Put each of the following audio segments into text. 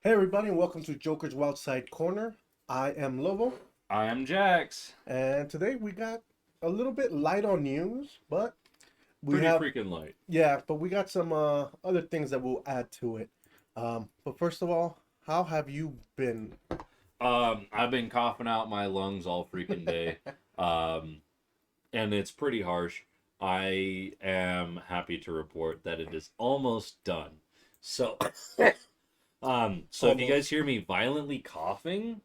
Hey everybody, and welcome to Joker's Wild Side Corner. I am Lobo, I am Jax. and today we got a little bit light on news, but we Pretty have freaking light. but we got some other things that we'll add to it. But first of all, how have you been? I've been coughing out my lungs all freaking day. Um, and it's pretty harsh. I am happy to report that it is almost done. So, so if you guys Almost. hear me violently coughing,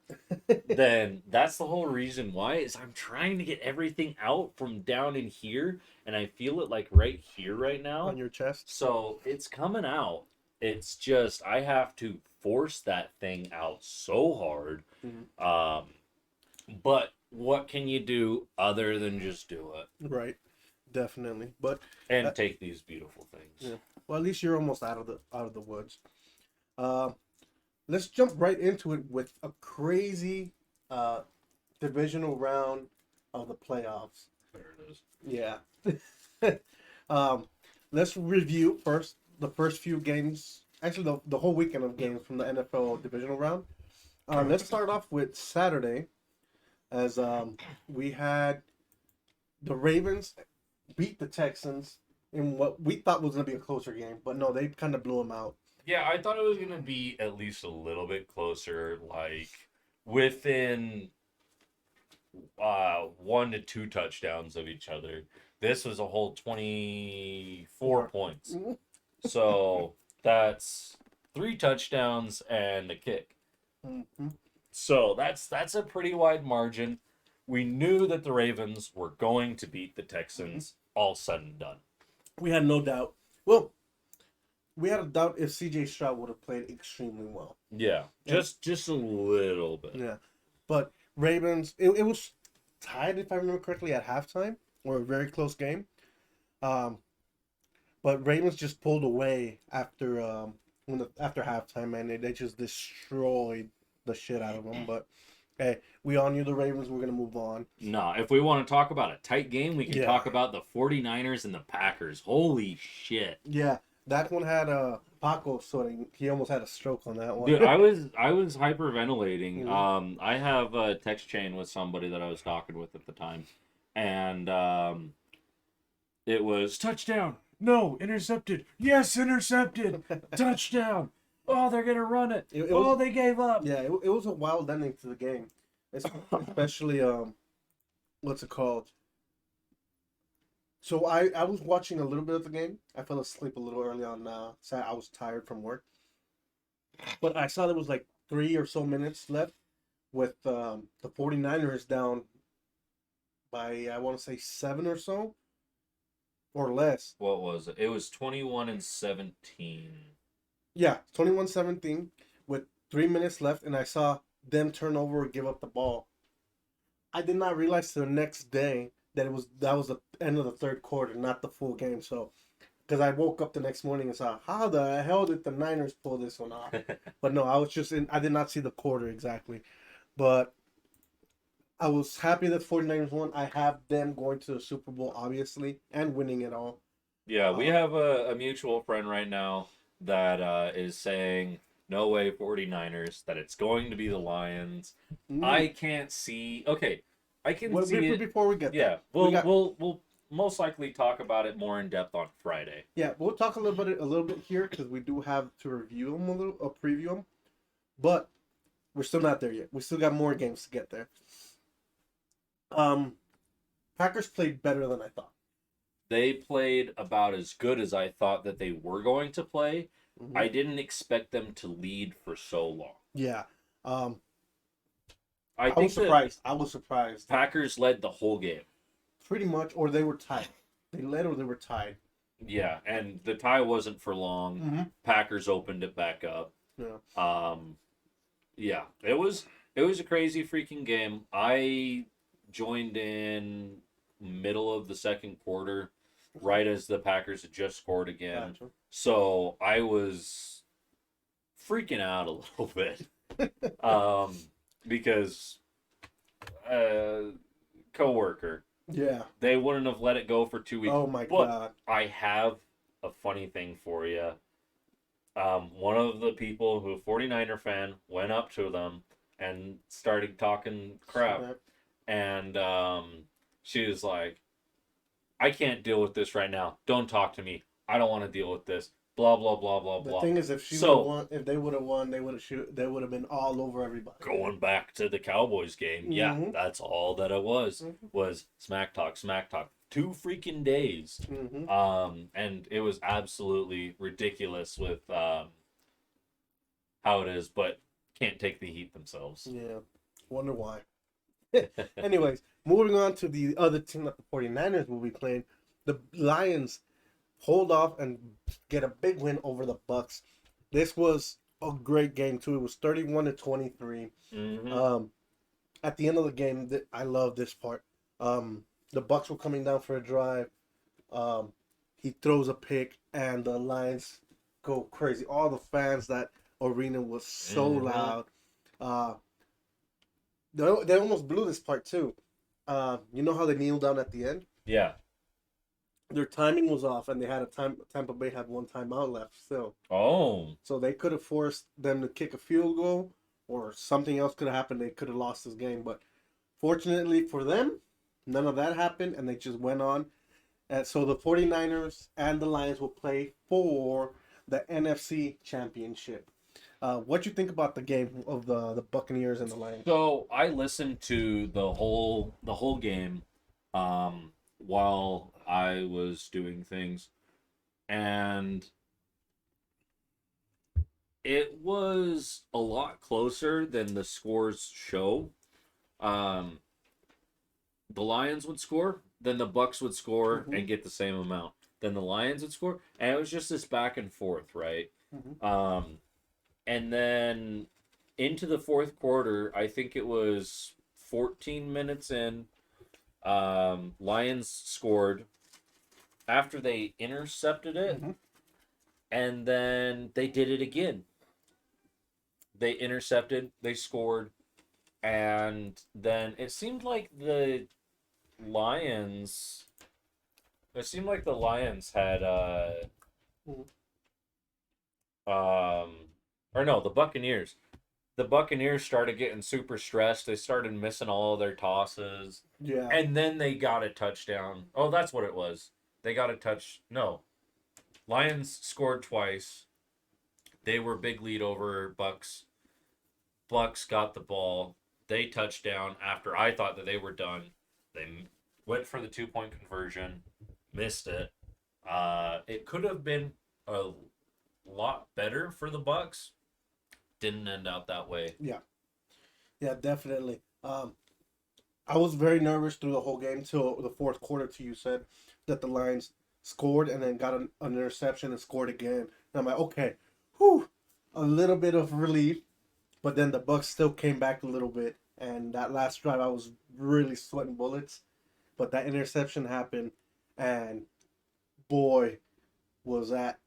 then that's the whole reason why is I'm trying to get everything out from down in here, and I feel it like right here right On now. your chest? So it's coming out. It's just I have to force that thing out so hard. Mhm. Um, but what can you do other than just do it Right, definitely. But uh, and take these beautiful things? yeah, well, at least you're almost out of the woods. Uh, let's jump right into it with a crazy uh, divisional round of the playoffs. There it is. Yeah. um, let's review first the first few games. Actually, the whole weekend of games from the NFL divisional round. Let's start off with Saturday, as we had the Ravens beat the Texans in what we thought was going to be a closer game, but no, they kind of blew them out. Yeah, I thought it was gonna be at least a little bit closer, like within 1 to 2 touchdowns of each other. This was a whole 24 Four. points. So that's 3 touchdowns and a kick. Mm-hmm. So that's a pretty wide margin. We knew that the Ravens were going to beat the Texans, all said and done. We had no doubt. Well, we had a doubt if C.J. Stroud would have played extremely well. Yeah, Yeah. just a little bit. Yeah, but Ravens. It was tied, if I remember correctly, at halftime, or a very close game. Um, but Ravens just pulled away after after halftime, man. They just destroyed the shit out of them. But hey, we all knew the Ravens were gonna move on. No, if we want to talk about a tight game, we can Yeah, talk about the 49ers and the Packers. Holy shit. yeah. That one had Paco sweating. He almost had a stroke on that one. Dude, I was hyperventilating. Mhm. I have a text chain with somebody that I was talking with at the time, and it was touchdown. No, intercepted. Yes, intercepted. Touchdown. Oh, they're gonna run it. It Oh, was they gave up. yeah. It was a wild ending to the game, especially what's it called? So I was watching a little bit of the game. I fell asleep a little early on. So I was tired from work, but I saw there was like 3 or so minutes left with the 49ers down by I want to say 7 or so or less. What was it? It was 21-17. Yeah, 21-17 with 3 minutes left, and I saw them turn over and give up the ball. I did not realize the next day that that was the end of the third quarter, not the full game. So, because I woke up the next morning and saw how the hell did the Niners pull this one off? But no, I was just in. I did not see the quarter exactly, but I was happy that 49ers won. I have them going to the Super Bowl, obviously, and winning it all. Yeah, we Um, have a mutual friend right now that is saying, no way 49ers, that it's going to be the Lions. mm, I can't see. Okay, I can well, see it. before we get there, Yeah, we we'll got we'll we'll most likely talk about it more in depth on Friday. yeah. We'll talk a little bit here because we do have to review them a little, preview them, but we're still not there yet. We still got more games to get there. Um, Packers played better than I thought. They played about as good as I thought that they were going to play. Mhm. I didn't expect them to lead for so long. Yeah. Um, I I was think that surprised. I was surprised. Packers led the whole game. Pretty much, or they were tied. They led or they were tied. Yeah, and the tie wasn't for long. Mm-hmm. Packers opened it back up. Yeah. Um, yeah, it was a crazy freaking game. I joined in middle of the second quarter, right as the Packers had just scored again. Gotcha. So I was freaking out a little bit, um, because coworker, Yeah. they wouldn't have let it go for 2 weeks. Oh my But God. I have a funny thing for you. one of the people who 49er fan went up to them and started talking crap, Snap. and she was like, I can't deal with this right now. Don't talk to me. I don't want to deal with this. Blah blah blah blah The blah. thing is, if she would have won, if they would have won, they would have been all over everybody. Going back to the Cowboys game, yeah, Mhm. that's all that it was. Mhm. Was smack talk, 2 freaking days. Mhm. And it was absolutely ridiculous with how it is, but can't take the heat themselves. Yeah. Wonder why. Anyways, moving on to the other team that the 49ers will be playing. The Lions hold off and get a big win over the Bucks. This was a great game too. It was 31-23. Mm-hmm. At the end of the game, I love this part. The Bucks were coming down for a drive. He throws a pick, and the Lions go crazy. All the fans, that arena was so loud. They almost blew this part too. You know how they kneel down at the end? Yeah. Their timing was off, and they had Tampa Bay had one timeout left still. Oh. So they could have forced them to kick a field goal, or something else could have happened. They could have lost this game, but fortunately for them, none of that happened, and they just went on. And so the 49ers and the Lions will play for the NFC Championship. What you think about the game of the Buccaneers and the Lions? So I listened to the whole game while I was doing things, and it was a lot closer than the scores show. Um, the Lions would score, then the Bucks would score and get the same amount. Then the Lions would score, and it was just this back and forth, right? Mhm. And then into the fourth quarter, I think it was 14 minutes in. Lions scored after they intercepted it, Mhm. and then they did it again. They intercepted, they scored, and then it seemed like the Lions. It seemed like the Lions had Mhm. or no, the Buccaneers. The Buccaneers started getting super stressed. They started missing all of their tosses. Yeah. And then they got a touchdown. Oh, that's what it was. They got a touch. No. Lions scored twice. They were big lead over Bucks. Bucks got the ball. They touchdown after I thought that they were done. They went for the 2-point conversion, missed it. It could have been a lot better for the Bucks. Didn't end out that way. Yeah. Yeah, definitely. I was very nervous through the whole game till the fourth quarter. Till you said that the Lions scored and then got an interception and scored again. And I'm like, okay, whew, a little bit of relief. But then the Bucks still came back a little bit, and that last drive I was really sweating bullets. But that interception happened, and boy, was that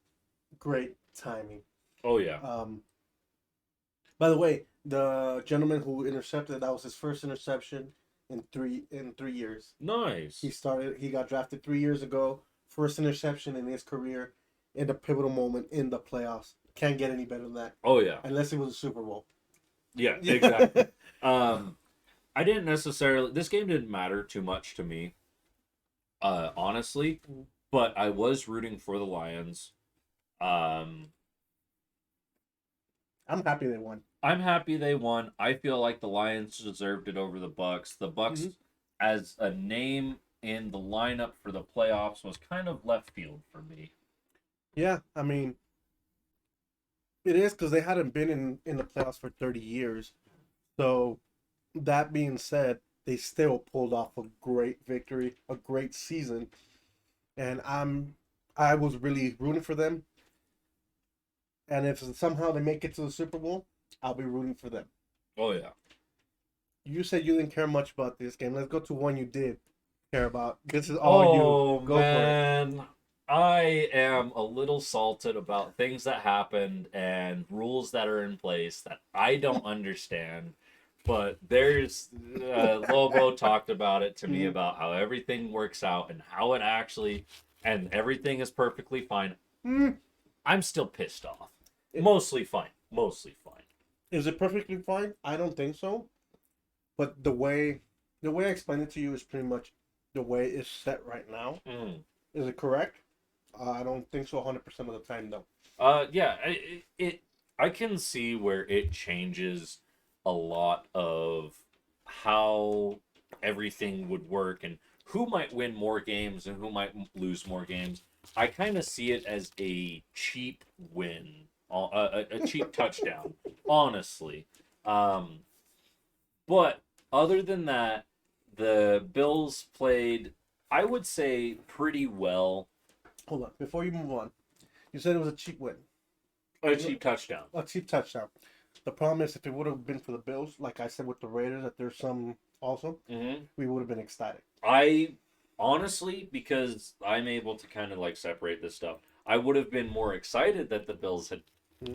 great timing. Oh yeah. By the way, the gentleman who intercepted, that was his first interception in 3 years. Nice. He got drafted 3 years ago. First interception in his career in a pivotal moment in the playoffs. Can't get any better than that. Oh yeah. Unless it was a Super Bowl. Yeah, exactly. I didn't necessarily. This game didn't matter too much to me, honestly. But I was rooting for the Lions. I'm happy they won. I'm happy they won. I feel like the Lions deserved it over the Bucks. The Bucks, as a name in the lineup for the playoffs, was kind of left field for me. Yeah, I mean, it is because they hadn't been in the playoffs for 30 years. So, that being said, they still pulled off a great victory, a great season, and I was really rooting for them. And if somehow they make it to the Super Bowl, I'll be rooting for them. Oh yeah. You said you didn't care much about this game. Let's go to one you did care about. This is all you. Go man. for it. I am a little salted about things that happened and rules that are in place that I don't understand. But there's Lobo talked about it to me about how everything works out and how it actually and everything is perfectly fine. I'm still pissed off. Mostly fine. Mostly fine. Is it perfectly fine? I don't think so. But the way I explained it to you is pretty much the way it's set right now. Mm. Is it correct? I don't think so 100% of the time though. Yeah, I can see where it changes a lot of how everything would work and who might win more games and who might lose more games. I kind of see it as a cheap win, a cheap touchdown, honestly. Um, but other than that, the Bills played, I would say, pretty well. Hold on, before you move on, you said it was a cheap win, A cheap touchdown. a cheap touchdown. The problem is if it would have been for the Bills, like I said with the Raiders, that there's some also, Mm-hmm. we would have been ecstatic. I honestly, because I'm able to kind of like separate this stuff, I would have been more excited that the Bills had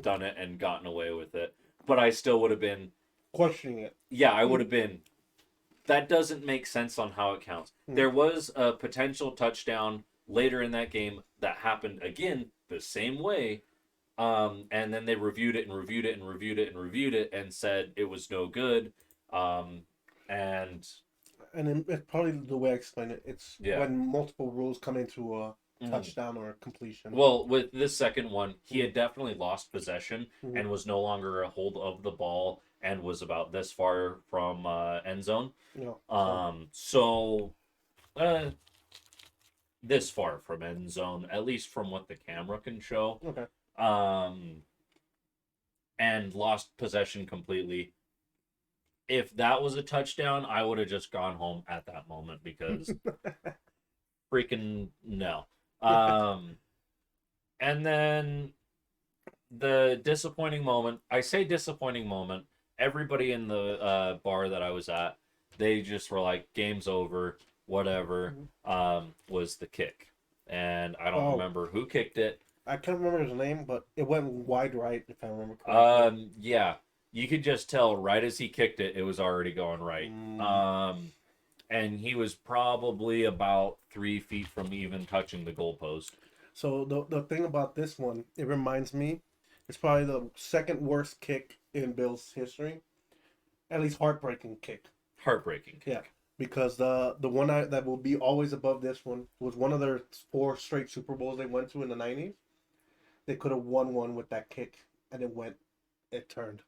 done it and gotten away with it. But I still would have been Questioning it. Yeah, I would have been. That doesn't make sense on how it counts. There was a potential touchdown later in that game that happened again the same way. And then they reviewed it and reviewed it and reviewed it and reviewed it and said it was no good. And And it's probably the way I explain it. It's Yeah. when multiple rules come into a touchdown or a completion. Well, with this second one, he had definitely lost possession Mhm. and was no longer a hold of the ball and was about this far from end zone. You know, So this far from end zone, at least from what the camera can show. okay. And lost possession completely. If that was a touchdown, I would have just gone home at that moment because freaking no. And then the disappointing moment, I say disappointing moment, everybody in the bar that I was at, they just were like, game's over, whatever, was the kick. And I don't remember who kicked it. I can't remember his name, but it went wide right, if I remember correctly. Yeah. You could just tell right as he kicked it, it was already going right. And he was probably about 3 feet from even touching the goalpost. So the thing about this one, it reminds me, it's probably the second worst kick in Bills history. At least heartbreaking kick. Heartbreaking kick. Yeah. Because the one that will be always above this one was one of their 4 straight Super Bowls they went to in the 90s. They could have won one with that kick, and it turned.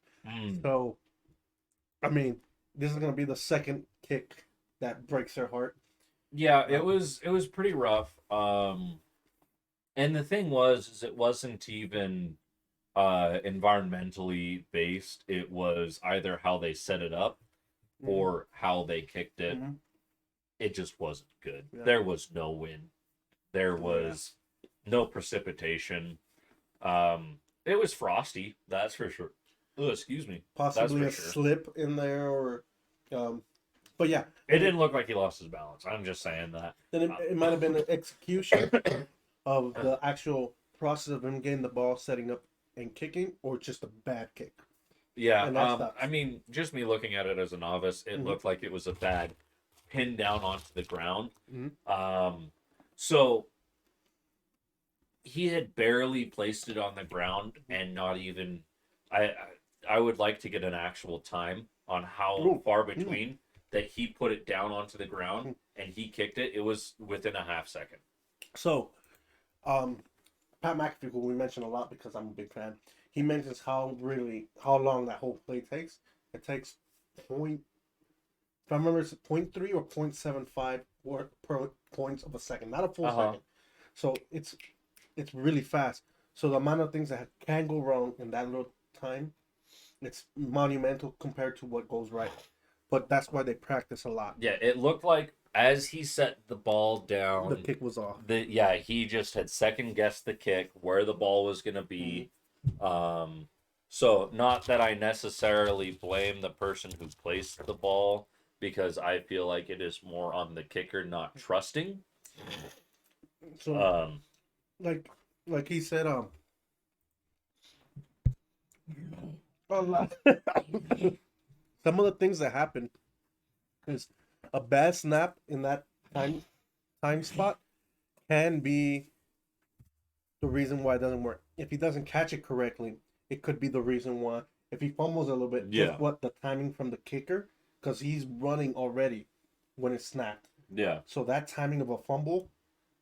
So, I mean, this is going to be the second kick that breaks their heart. Yeah, it was pretty rough. And the thing is it wasn't even environmentally based. It was either how they set it up or how they kicked it. It just wasn't good. Yeah. There was no wind. There was no precipitation. It was frosty, that's for sure. Oh, excuse me. Possibly a slip in there, or, but yeah. It didn't look like he lost his balance. I'm just saying that. Then it might have been an execution of the actual process of him getting the ball, setting up, and kicking, or just a bad kick. Yeah, I mean, just me looking at it as a novice, it looked like it was a bad pin down onto the ground. So he had barely placed it on the ground and not even. I would like to get an actual time on how far between that he put it down onto the ground and he kicked it. It was within a half second. So, Pat McAfee, who we mention a lot because I'm a big fan, he mentions how long that whole play takes. It takes if I remember, it's 0.3 or 0.75 per points of a second, not a full second. So it's really fast. So the amount of things that can go wrong in that little time, it's monumental compared to what goes right. But that's why they practice a lot. Yeah, it looked like as he set the ball down, the kick was off. He just had second guessed the kick, where the ball was going to be. So not that I necessarily blame the person who placed the ball, because I feel like it is more on the kicker not trusting. So, like he said, some of the things that happen is a bad snap in that time spot can be the reason why it doesn't work. If he doesn't catch it correctly, it could be the reason why. If he fumbles a little bit, Yeah. just what the timing from the kicker, because he's running already when it's snapped. Yeah. So that timing of a fumble,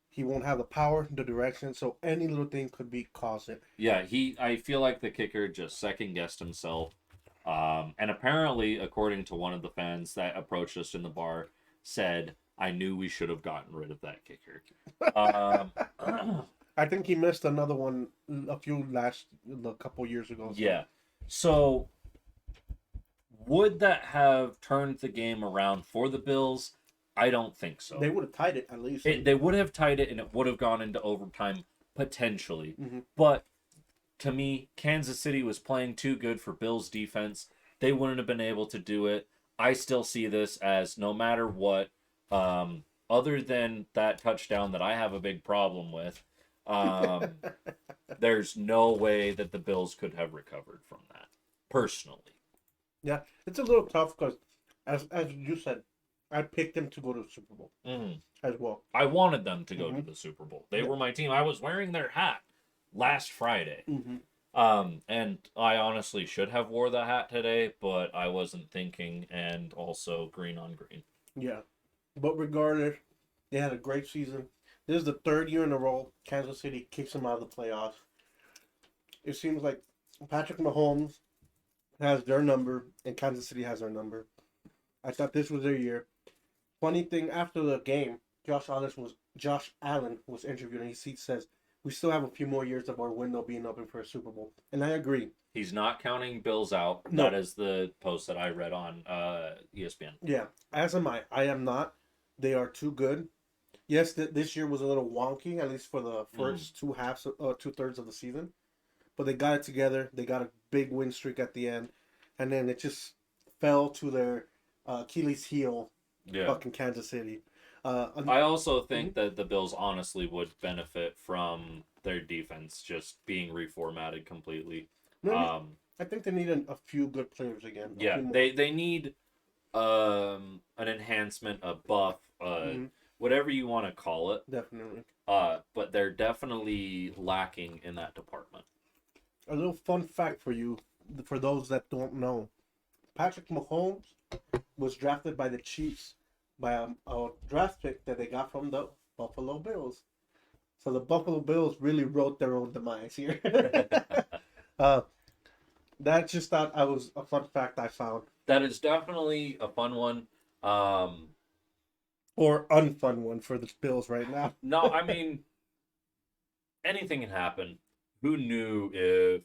he won't have the power, the direction. So any little thing could be causing. Yeah, I feel like the kicker just second guessed himself. And apparently, according to one of the fans that approached us in the bar, said, I knew we should have gotten rid of that kicker. I think he missed another one a couple years ago. So. Yeah. So, would that have turned the game around for the Bills? I don't think so. They would have tied it at least. They would have tied it, and it would have gone into overtime potentially. Mm-hmm. But to me, Kansas City was playing too good for Bills defense. They wouldn't have been able to do it. I still see this as no matter what, other than that touchdown that I have a big problem with, there's no way that the Bills could have recovered from that, personally. Yeah, it's a little tough because, as you said, I picked them to go to the Super Bowl as well. I wanted them to go to the Super Bowl. They were my team. I was wearing their hat last Friday. And I honestly should have wore the hat today, but I wasn't thinking, and also green on green. Yeah. But regardless, they had a great season. This is the third year in a row Kansas City kicks them out of the playoffs. It seems like Patrick Mahomes has their number and Kansas City has their number. I thought this was their year. Funny thing, after the game, Josh Allen was interviewed and he says, we still have a few more years of our window being open for a Super Bowl. And I agree. He's not counting Bills out. No. That is the post that I read on ESPN. Yeah, as am I. I am not. They are too good. Yes, this year was a little wonky, at least for the first 2/3 of the season. But they got it together. They got a big win streak at the end. And then it just fell to their Achilles heel, fucking Kansas City. I also think that the Bills honestly would benefit from their defense just being reformatted completely. I think they need a few good players again. Yeah, they need an enhancement, a buff, whatever you want to call it. Definitely. But they're definitely lacking in that department. A little fun fact for you, for those that don't know. Patrick Mahomes was drafted by the Chiefs by a draft pick that they got from the Buffalo Bills. So the Buffalo Bills really wrote their own demise here. That just thought I was a fun fact I found. That is definitely a fun one. Or unfun one for the Bills right now. No, I mean, anything can happen. Who knew if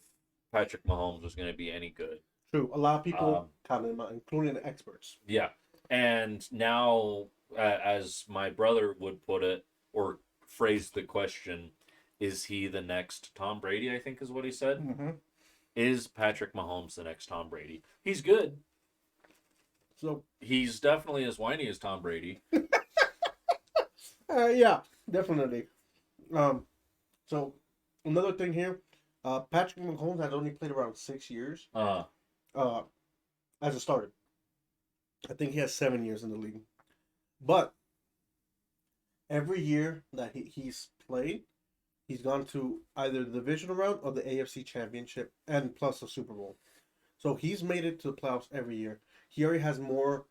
Patrick Mahomes was going to be any good? True. A lot of people counted him out, including the experts. Yeah. And now, as my brother would put it, or phrase the question, is he the next Tom Brady, I think is what he said? Mm-hmm. Is Patrick Mahomes the next Tom Brady? He's good. So he's definitely as whiny as Tom Brady. Yeah, definitely. So another thing here, Patrick Mahomes has only played around 6 years. As a starter. I think he has 7 years in the league. But every year that he's played, he's gone to either the divisional round or the AFC Championship and plus the Super Bowl. So he's made it to the playoffs every year. He already has more.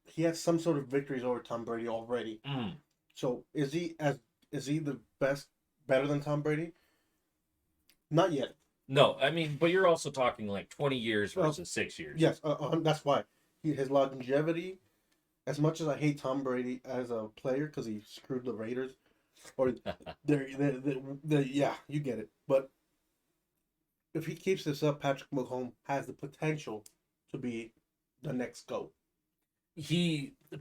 He has some sort of victories over Tom Brady already. So is he the better than Tom Brady? Not yet. No, I mean, but you're also talking like 20 years versus 6 years. Yes, that's why. His longevity, as much as I hate Tom Brady as a player because he screwed the Raiders, or yeah, you get it. But if he keeps this up, Patrick Mahomes has the potential to be the next GOAT.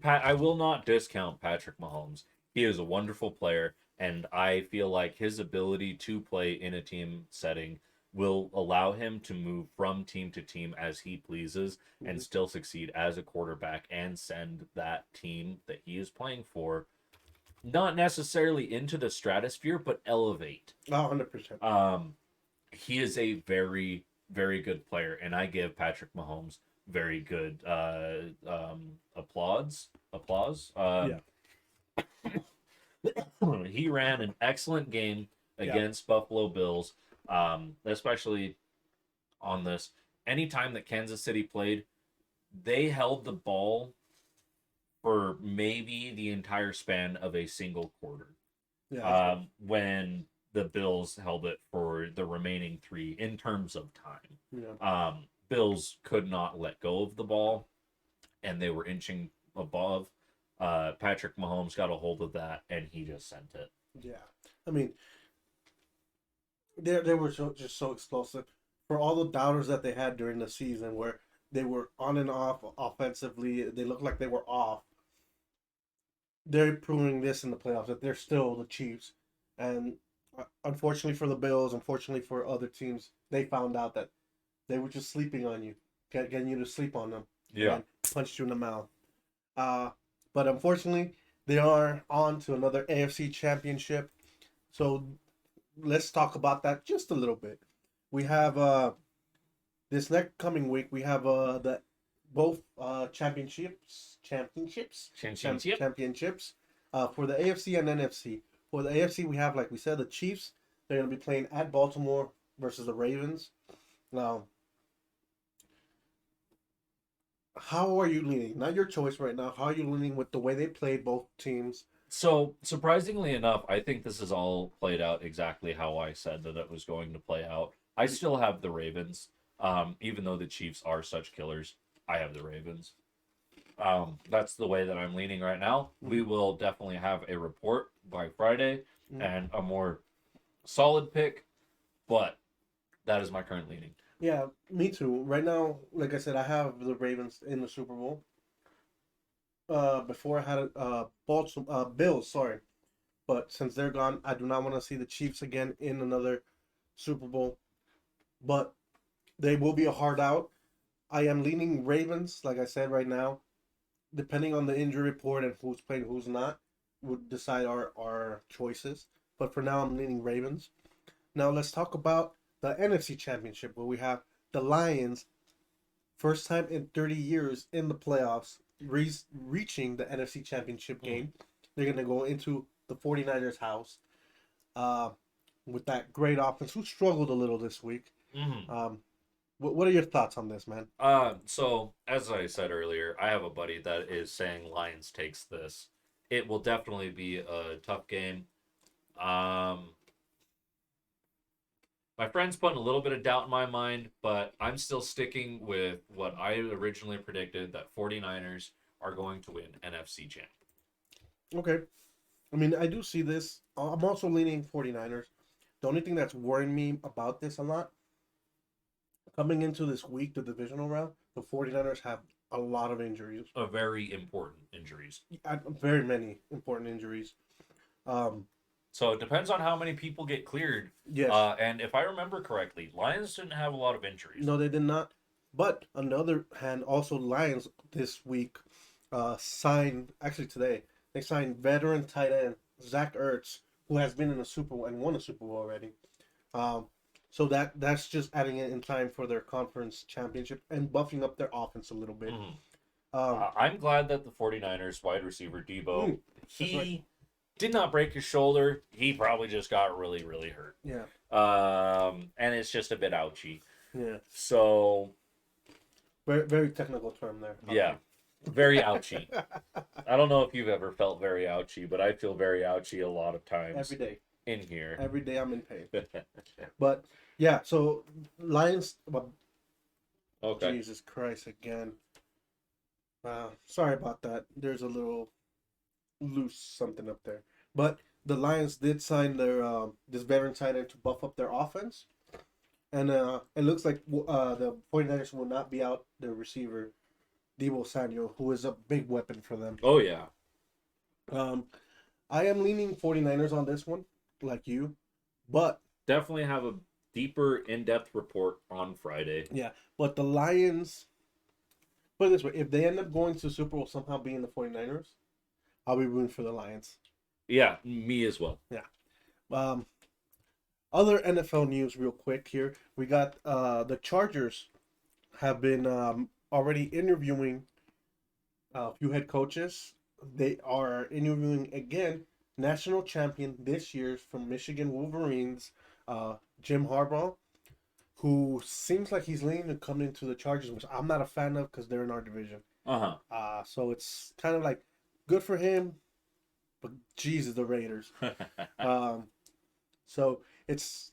I will not discount Patrick Mahomes. He is a wonderful player, and I feel like his ability to play in a team setting will allow him to move from team to team as he pleases and still succeed as a quarterback and send that team that he is playing for not necessarily into the stratosphere, but elevate. 100%. He is a very, very good player, and I give Patrick Mahomes very good applause. Yeah. He ran an excellent game against Buffalo Bills, especially on this. Anytime that Kansas City played, they held the ball for maybe the entire span of a single quarter. Yeah. When the Bills held it for the remaining three in terms of time. Yeah. Bills could not let go of the ball, and they were inching above. Patrick Mahomes got a hold of that, and he just sent it. Yeah. I mean, they were just so explosive. For all the doubters that they had during the season, where they were on and off offensively, they looked like they were off. They're proving this in the playoffs that they're still the Chiefs, and unfortunately for the Bills, unfortunately for other teams, they found out that they were just sleeping on you, getting you to sleep on them, Yeah. and punched you in the mouth. Uh, but unfortunately, they are on to another AFC championship. So let's talk about that just a little bit. We have this next coming week. We have the both championships for the AFC and NFC. For the AFC, we have, like we said, the Chiefs. They're going to be playing at Baltimore versus the Ravens. Now, how are you leaning? Not your choice right now. How are you leaning with the way they played both teams? So, surprisingly enough, I think this is all played out exactly how I said that it was going to play out. I still have the Ravens. Even though the Chiefs are such killers, I have the Ravens. That's the way that I'm leaning right now. We will definitely have a report by Friday and a more solid pick, but that is my current leaning. Yeah, me too. Right now, like I said, I have the Ravens in the Super Bowl. Before I had Baltimore Bills, sorry, but since they're gone, I do not want to see the Chiefs again in another Super Bowl. But they will be a hard out. I am leaning Ravens, like I said right now. Depending on the injury report and who's playing, who's not, would decide our choices. But for now, I'm leaning Ravens. Now let's talk about the NFC Championship, where we have the Lions, first time in 30 years in the playoffs, reaching the NFC Championship game. They're going to go into the 49ers' house with that great offense, who struggled a little this week. What are your thoughts on this, man? So as I said earlier, I have a buddy that is saying Lions takes this. It will definitely be a tough game. My friend's putting a little bit of doubt in my mind, but I'm still sticking with what I originally predicted, that 49ers are going to win NFC champ. Okay. I mean, I do see this. I'm also leaning 49ers. The only thing that's worrying me about this a lot, coming into this week, the divisional round, the 49ers have a lot of injuries. Very important injuries. Very many important injuries. So it depends on how many people get cleared. Yes. And if I remember correctly, Lions didn't have a lot of injuries. No, they did not. But on the other hand, also Lions this week signed, actually today, they signed veteran tight end Zach Ertz, who has been in a Super Bowl and won a Super Bowl already. So that's just adding it in time for their conference championship and buffing up their offense a little bit. I'm glad that the 49ers wide receiver Deebo, he right. did not break his shoulder. He probably just got really, really hurt. Yeah. And it's just a bit ouchy. Yeah. So. Very, very technical term there. Yeah. Very ouchy. I don't know if you've ever felt very ouchy, but I feel very ouchy a lot of times. Every day. In here. Every day I'm in pain. But, yeah, so Lions. Okay. Jesus Christ, again. Sorry about that. There's a little loose something up there. But the Lions did sign their this veteran tight end to buff up their offense. And it looks like the 49ers will not be out their receiver, Deebo Samuel, who is a big weapon for them. Oh, yeah. I am leaning 49ers on this one, like you. But definitely have a deeper, in-depth report on Friday. Yeah, but the Lions, put it this way, if they end up going to the Super Bowl somehow being the 49ers, I'll be rooting for the Lions. Yeah, me as well. Yeah. Other NFL news real quick here. We got the Chargers have been already interviewing a few head coaches. They are interviewing again national champion this year from Michigan Wolverines, Jim Harbaugh, who seems like he's leaning to come into the Chargers, which I'm not a fan of because they're in our division. Uh So it's kind of like good for him, but Jesus, the Raiders. Um, so it's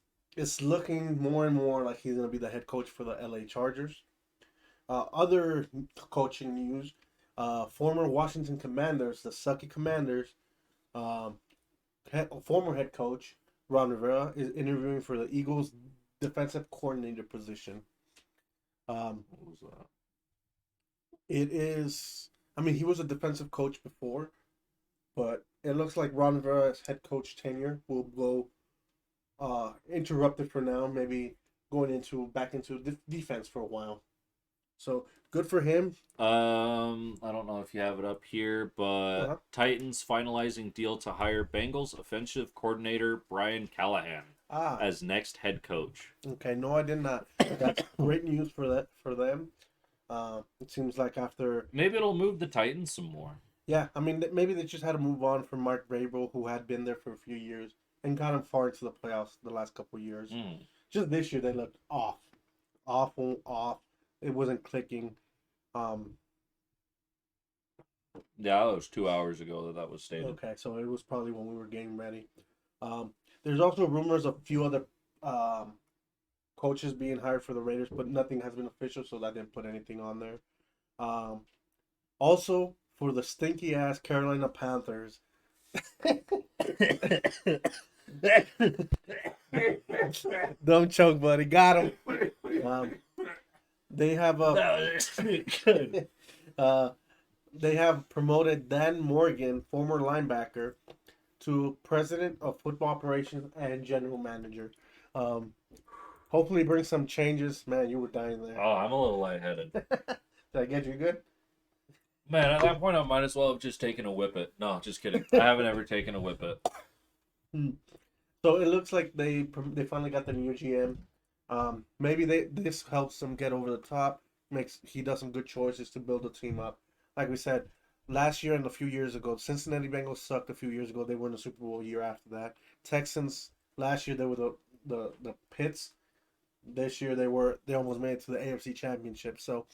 looking more and more like he's going to be the head coach for the LA Chargers. Other coaching news: former Washington Commanders, the sucky Commanders, um, former head coach Ron Rivera is interviewing for the Eagles' defensive coordinator position. what was that? It is. I mean, he was a defensive coach before, but it looks like Ron Rivera's head coach tenure will go interrupted for now. Maybe going into back into defense for a while. So good for him. I don't know if you have it up here, but Uh-huh. Titans finalizing deal to hire Bengals offensive coordinator Brian Callahan Ah, as next head coach. okay. No, I did not. That's great news for them. It seems like after Maybe it'll move the Titans some more. yeah, I mean maybe they just had to move on from Mark Vrabel, who had been there for a few years and got him far into the playoffs the last couple of years. Mm. Just this year they looked awful, off. It wasn't clicking. Um, Yeah, that was 2 hours ago that was stated. okay, so it was probably when we were getting ready. There's also rumors of a few other um, coaches being hired for the Raiders, but nothing has been official, so that didn't put anything on there. Um, also, for the stinky ass Carolina Panthers, don't choke, buddy. Got him. Um, they have a Good. they have promoted Dan Morgan, former linebacker, to president of football operations and general manager. Um, hopefully, bring some changes. Man, you were dying there. Oh, I'm a little lightheaded. Did I get you good? Man, at that point, I might as well have just taken a whippet. No, just kidding. I haven't ever taken a whippet. So it looks like they finally got the new GM. Maybe this helps them get over the top. He does some good choices to build the team up. Like we said, last year and a few years ago, Cincinnati Bengals sucked a few years ago. They won the Super Bowl a year after that. Texans last year they were the Pits. This year they almost made it to the AFC Championship. So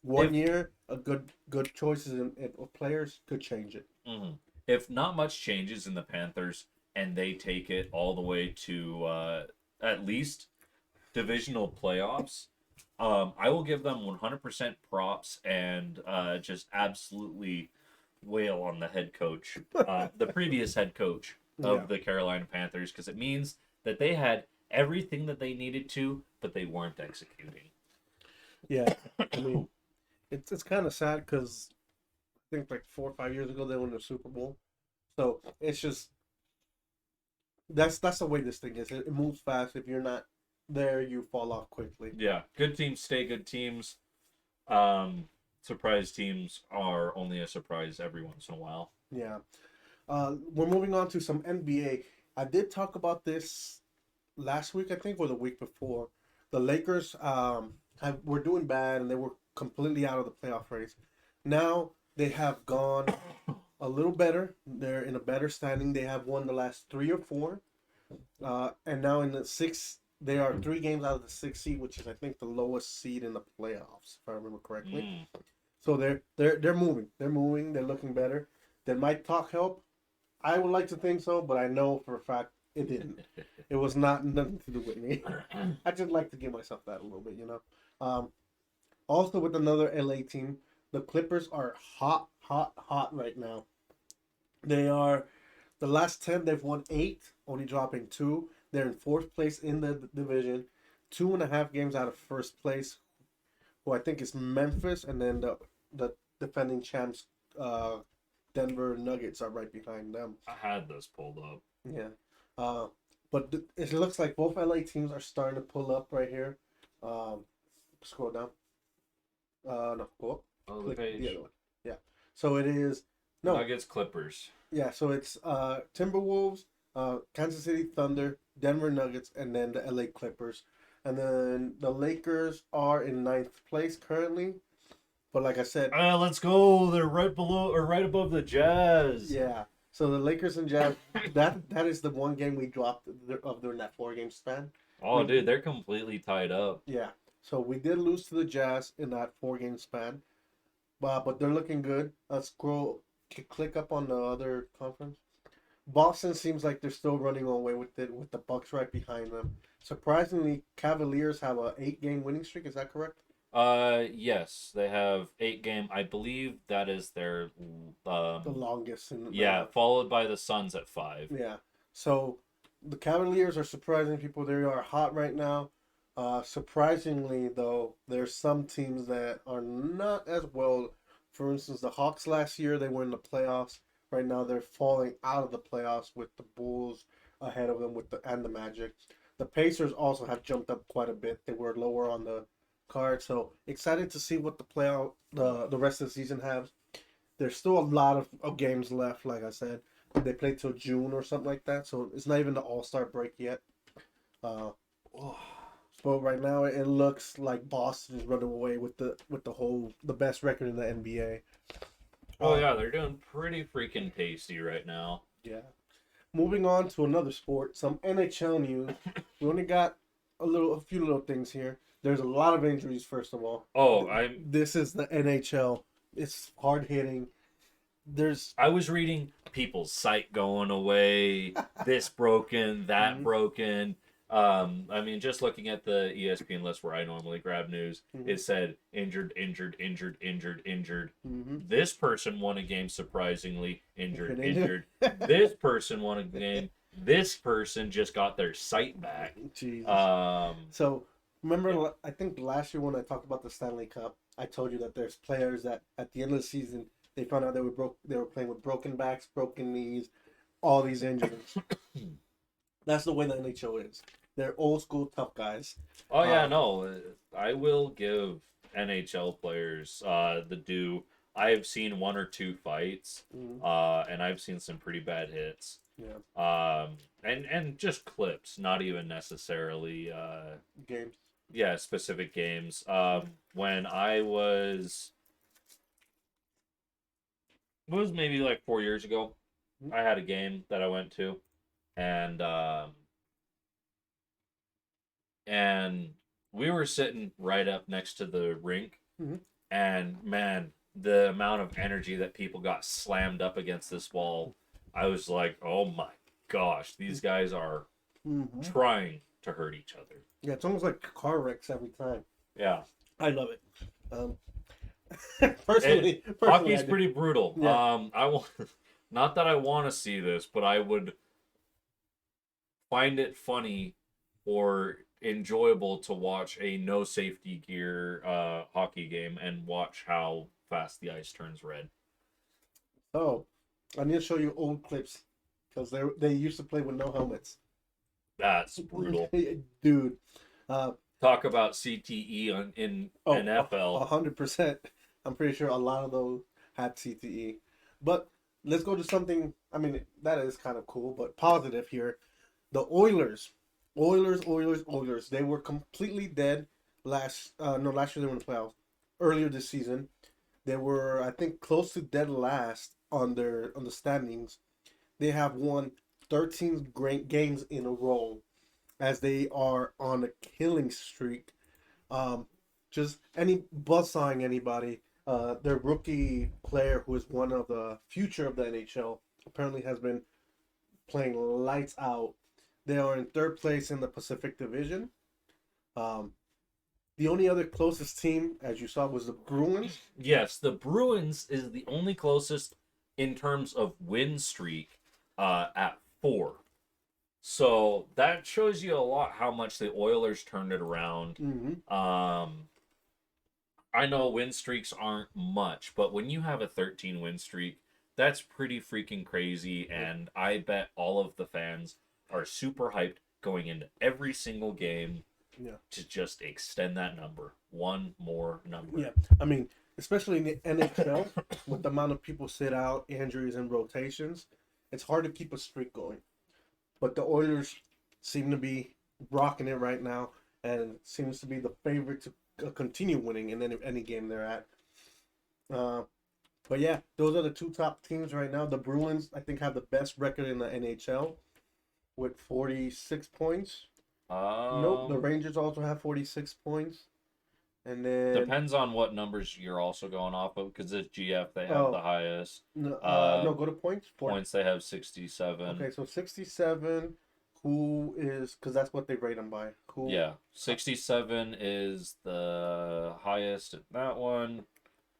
one year a good choices of players could change it. Mm-hmm. If not much changes in the Panthers and they take it all the way to at least divisional playoffs, I will give them 100% props and just absolutely wail on the head coach, the previous head coach of the Carolina Panthers, because it means that they had everything that they needed to, but they weren't executing. Yeah, I mean, it's kind of sad because I think like 4 or 5 years ago they won the Super Bowl, so it's just that's the way this thing is. It moves fast. If you're not there, you fall off quickly. Yeah, good teams stay good teams. Surprise teams are only a surprise every once in a while. Yeah. We're moving on to some NBA. I did talk about this last week, I think, or the week before. The Lakers were doing bad and they were completely out of the playoff race. Now they have gone a little better. They're in a better standing. They have won the last 3 or 4. And now in the 6th, they are 3 games out of the 6th seed, which is I think the lowest seed in the playoffs, if I remember correctly. So they're moving. They're moving. They're looking better. Did my talk help? I would like to think so, but I know for a fact it didn't. It was nothing to do with me. I just like to give myself that a little bit, you know. Also with another LA team, the Clippers are hot right now. They are the last 10. They've won 8, only dropping 2. They're in 4th place in the division, 2.5 games out of first place, who I think is Memphis, and then the defending champs, Denver Nuggets, are right behind them. I had this pulled up. Yeah, but it looks like both LA teams are starting to pull up right here. Scroll down. No, go up. Oh, the Click page. the other one. Yeah. So it is Nuggets, Clippers. Yeah, so it's Timberwolves, Kansas City Thunder, Denver Nuggets, and then the LA Clippers. And then the Lakers are in 9th place currently. But like I said, Let's go. They're right below or right above the Jazz. yeah. So the Lakers and Jazz, that is the one game we dropped during that 4 game span. Oh, dude, they're completely tied up. Yeah. So we did lose to the Jazz in that 4 game span, but they're looking good. Click up on the other conference. Boston seems like they're still running away with it, with the Bucks right behind them. Surprisingly, Cavaliers have a 8 game winning streak. Is that correct? Yes, they have 8 game. I believe that is their The longest in yeah, followed by the Suns at 5. Yeah. So the Cavaliers are surprising people. They are hot right now. Surprisingly, though, there's some teams that are not as well. For instance, the Hawks last year, they were in the playoffs. Right now, they're falling out of the playoffs with the Bulls ahead of them and the Magic. The Pacers also have jumped up quite a bit. They were lower on the card, so excited to see what the rest of the season has. There's still a lot of games left, like I said. They play till June or something like that, so it's not even the All-Star break yet. Uh, but right now it looks like Boston is running away with the best record in the NBA. Oh yeah, they're doing pretty freaking tasty right now. Yeah. Moving on to another sport, some NHL news. We only got a few little things here. There's a lot of injuries, first of all. Oh, This is the NHL. It's hard hitting. I was reading people's sight going away, this broken, that broken. I mean, just looking at the ESPN list where I normally grab news, it said injured, injured, injured, injured, injured. This person won a game surprisingly, injured, injured. This person won a game. This person just got their sight back. Jesus. So remember, I think last year when I talked about the Stanley Cup, I told you that there's players that at the end of the season they found out they were playing with broken backs, broken knees, all these injuries. That's the way the NHL is. They're old school tough guys. Oh yeah, no, I will give NHL players the due. I have seen 1 or 2 fights, and I've seen some pretty bad hits. Yeah. And just clips, not even necessarily Games. Yeah, specific games. When I was it was maybe like 4 years ago, I had a game that I went to, and we were sitting right up next to the rink, and man, the amount of energy that people got slammed up against this wall, I was like, oh my gosh, these guys are trying to hurt each other. Yeah, it's almost like car wrecks every time. Yeah, I love it. Personally, hockey's pretty brutal. Yeah. I want not that I want to see this, but I would find it funny or enjoyable to watch a no safety gear hockey game and watch how fast the ice turns red. Oh, I need to show you old clips because they used to play with no helmets. That's brutal, dude. Talk about CTE in NFL. 100%. I'm pretty sure a lot of those had CTE. But let's go to something. I mean, that is kind of cool, but positive here. The Oilers. They were completely dead last year they were in the playoffs. Earlier this season, they were, I think, close to dead last on the standings. They have won 13 great games in a row, as they are on a killing streak. Just buzzsawing anybody. Their rookie player, who is one of the future of the NHL, apparently has been playing lights out. They are in 3rd place in the Pacific Division. The only other closest team, as you saw, was the Bruins. Yes, the Bruins is the only closest in terms of win streak at 4. So that shows you a lot how much the Oilers turned it around. I know win streaks aren't much, but when you have a 13 win streak, that's pretty freaking crazy, and I bet all of the fans are super hyped going into every single game to just extend that number. One more number. Yeah, I mean, especially in the NHL, with the amount of people sit out, injuries, and rotations, it's hard to keep a streak going. But the Oilers seem to be rocking it right now, and seems to be the favorite to continue winning in any game they're at. But yeah, those are the two top teams right now. The Bruins, I think, have the best record in the NHL with 46 points. Nope, the Um, Rangers also have 46 points. And then, Depends on what numbers you're also going off of, because this GF they have the oh, highest. no, Uh, no, go to points. Points they have 67. Okay, so 67, who is, because that's what they rate them by. Who, Yeah, 67 is the highest in that one.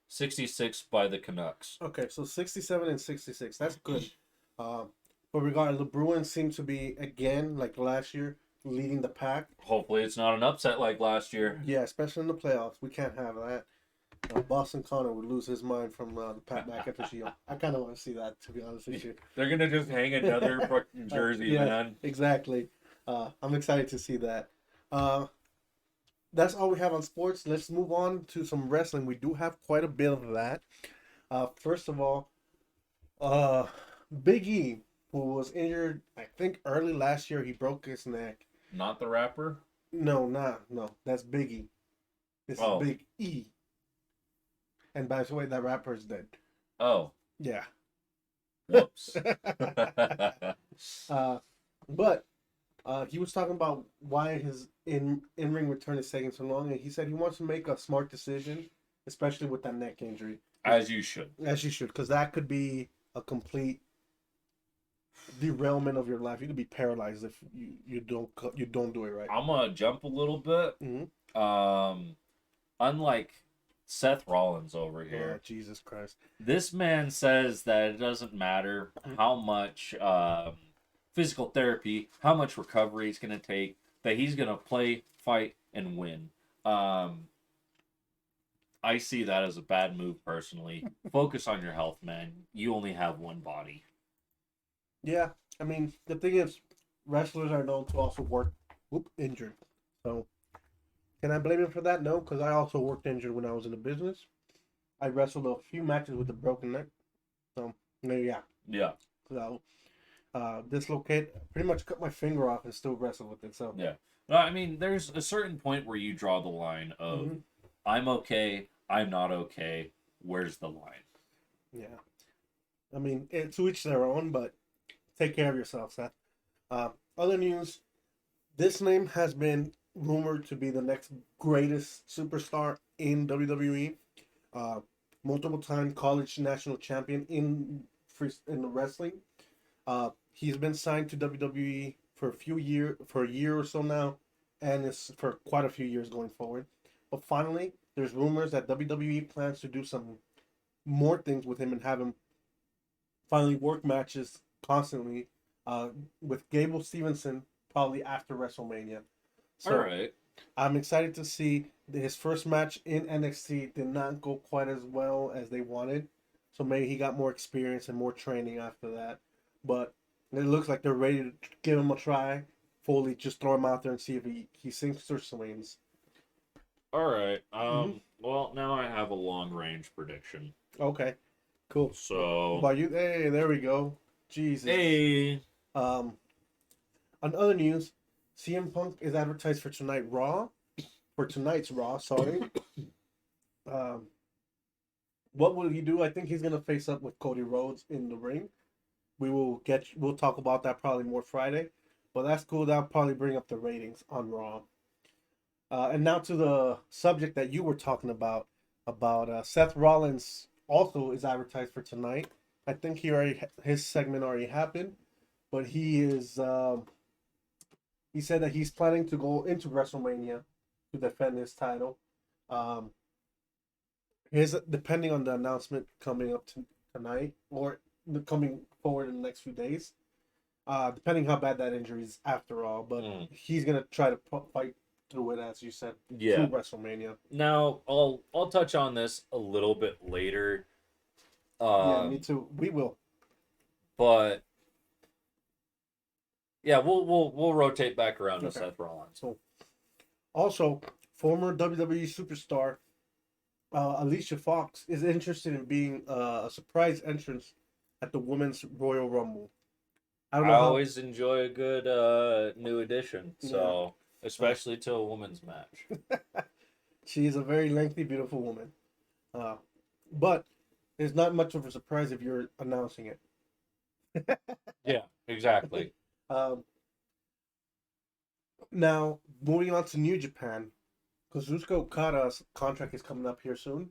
66 by the Canucks. okay, so 67 and 66. That's good. But regardless, the Bruins seem to be, again, like last year, leading the pack. Hopefully, it's not an upset like last year. Yeah, especially in the playoffs. We can't have that. Boston Connor would lose his mind from the Pat McAfee Shield. I kind of want to see that, to be honest with you. They're gonna just hang another fucking jersey, Yeah, man. exactly. I'm excited to see that. Uh, that's all we have on sports. Let's move on to some wrestling. We do have quite a bit of that. First of all, Big E, who was injured, I think early last year, he broke his neck. Not the rapper. No, that's Big E. This Oh. is Big E. And by the way, that rapper is dead. Oh, Yeah. whoops. But he was talking about why his in-ring return is taking so long, and he said he wants to make a smart decision, especially with that neck injury. As you should. As you should, because that could be a complete derailment of your life. You could be paralyzed if you don't do it right. I'm gonna jump a little bit. Mm-hmm. Unlike Seth Rollins over Oh, here, Jesus Christ. this man says that it doesn't matter how much physical therapy, how much recovery it's gonna take, that he's gonna play, fight, and win. I see that as a bad move personally. Focus on your health, man. You only have one body. Yeah, I mean, the thing is, wrestlers are known to also work injured. So, can I blame him for that? No, because I also worked injured when I was in the business. I wrestled a few matches with a broken neck. So, yeah. Yeah. So, dislocate, pretty much cut my finger off and still wrestle with it. So, Yeah. No, I mean, there's a certain point where you draw the line of Mhm. I'm okay, I'm not okay. Where's the line? Yeah. I mean, to each their own, but take care of yourself, Seth. Other news, this name has been rumored to be the next greatest superstar in WWE. Multiple time college national champion in the wrestling. He's been signed to WWE for a year or so now, and it's for quite a few years going forward. But finally, there's rumors that WWE plans to do some more things with him and have him finally work matches constantly with Gable Stevenson probably after WrestleMania. So All right. I'm excited to see his first match in NXT did not go quite as well as they wanted. So maybe he got more experience and more training after that. But it looks like they're ready to give him a try. Fully just throw him out there and see if he sinks or swings. All right. Well, now I have a long range prediction. Okay. Cool. So, Hey, there we go. Jesus. hey. On other news, CM Punk is advertised for tonight's Raw, sorry. What will he do? I think he's gonna face up with Cody Rhodes in the ring. We'll talk about that probably more Friday. But that's cool. That'll probably bring up the ratings on Raw. And now to the subject that you were talking about Seth Rollins also is advertised for tonight. I think his segment already happened, but he said that he's planning to go into WrestleMania to defend his title. Depending on the announcement coming up tonight or coming forward in the next few days, depending how bad that injury is after all, but he's gonna try to fight through it, as you said, through WrestleMania. Now I'll touch on this a little bit later. Yeah, me too. We will. But yeah, we'll rotate back around to Okay. Seth Rollins. So, also, former WWE superstar Alicia Fox is interested in being a surprise entrance at the Women's Royal Rumble. I always enjoy a good new addition, so especially to a women's match. She is a very lengthy, beautiful woman. But it's not much of a surprise if you're announcing it. Yeah, exactly. Um, Now, moving on to New Japan, Kazuchika Okada's contract is coming up here soon.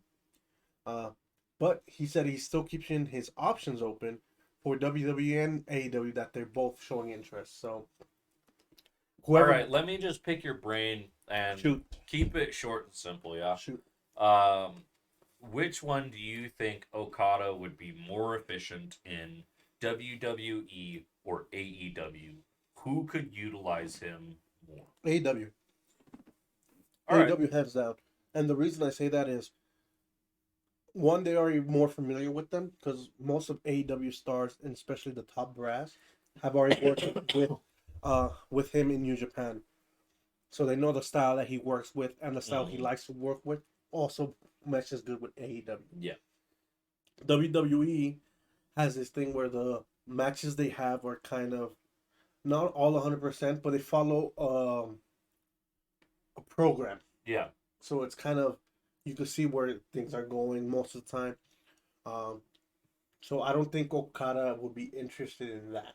Uh, but he said he's still keeping his options open for WWE and AEW that they're both showing interest. So, All whoever. right, let me just pick your brain and Shoot. keep it short and simple, yeah? Shoot. Um, which one do you think Okada would be more efficient in, WWE or AEW? Who could utilize him more? AEW. All right. AEW hands down. And the reason I say that is one, they are more familiar with them because most of AEW stars, and especially the top brass, have already worked with him in New Japan. So they know the style that he works with and the style he likes to work with also meshes good with AEW. Yeah. WWE has this thing where the matches they have are kind of not all 100%, but they follow a program. Yeah. So it's kind of, you can see where things are going most of the time. Um, so I don't think Okada would be interested in that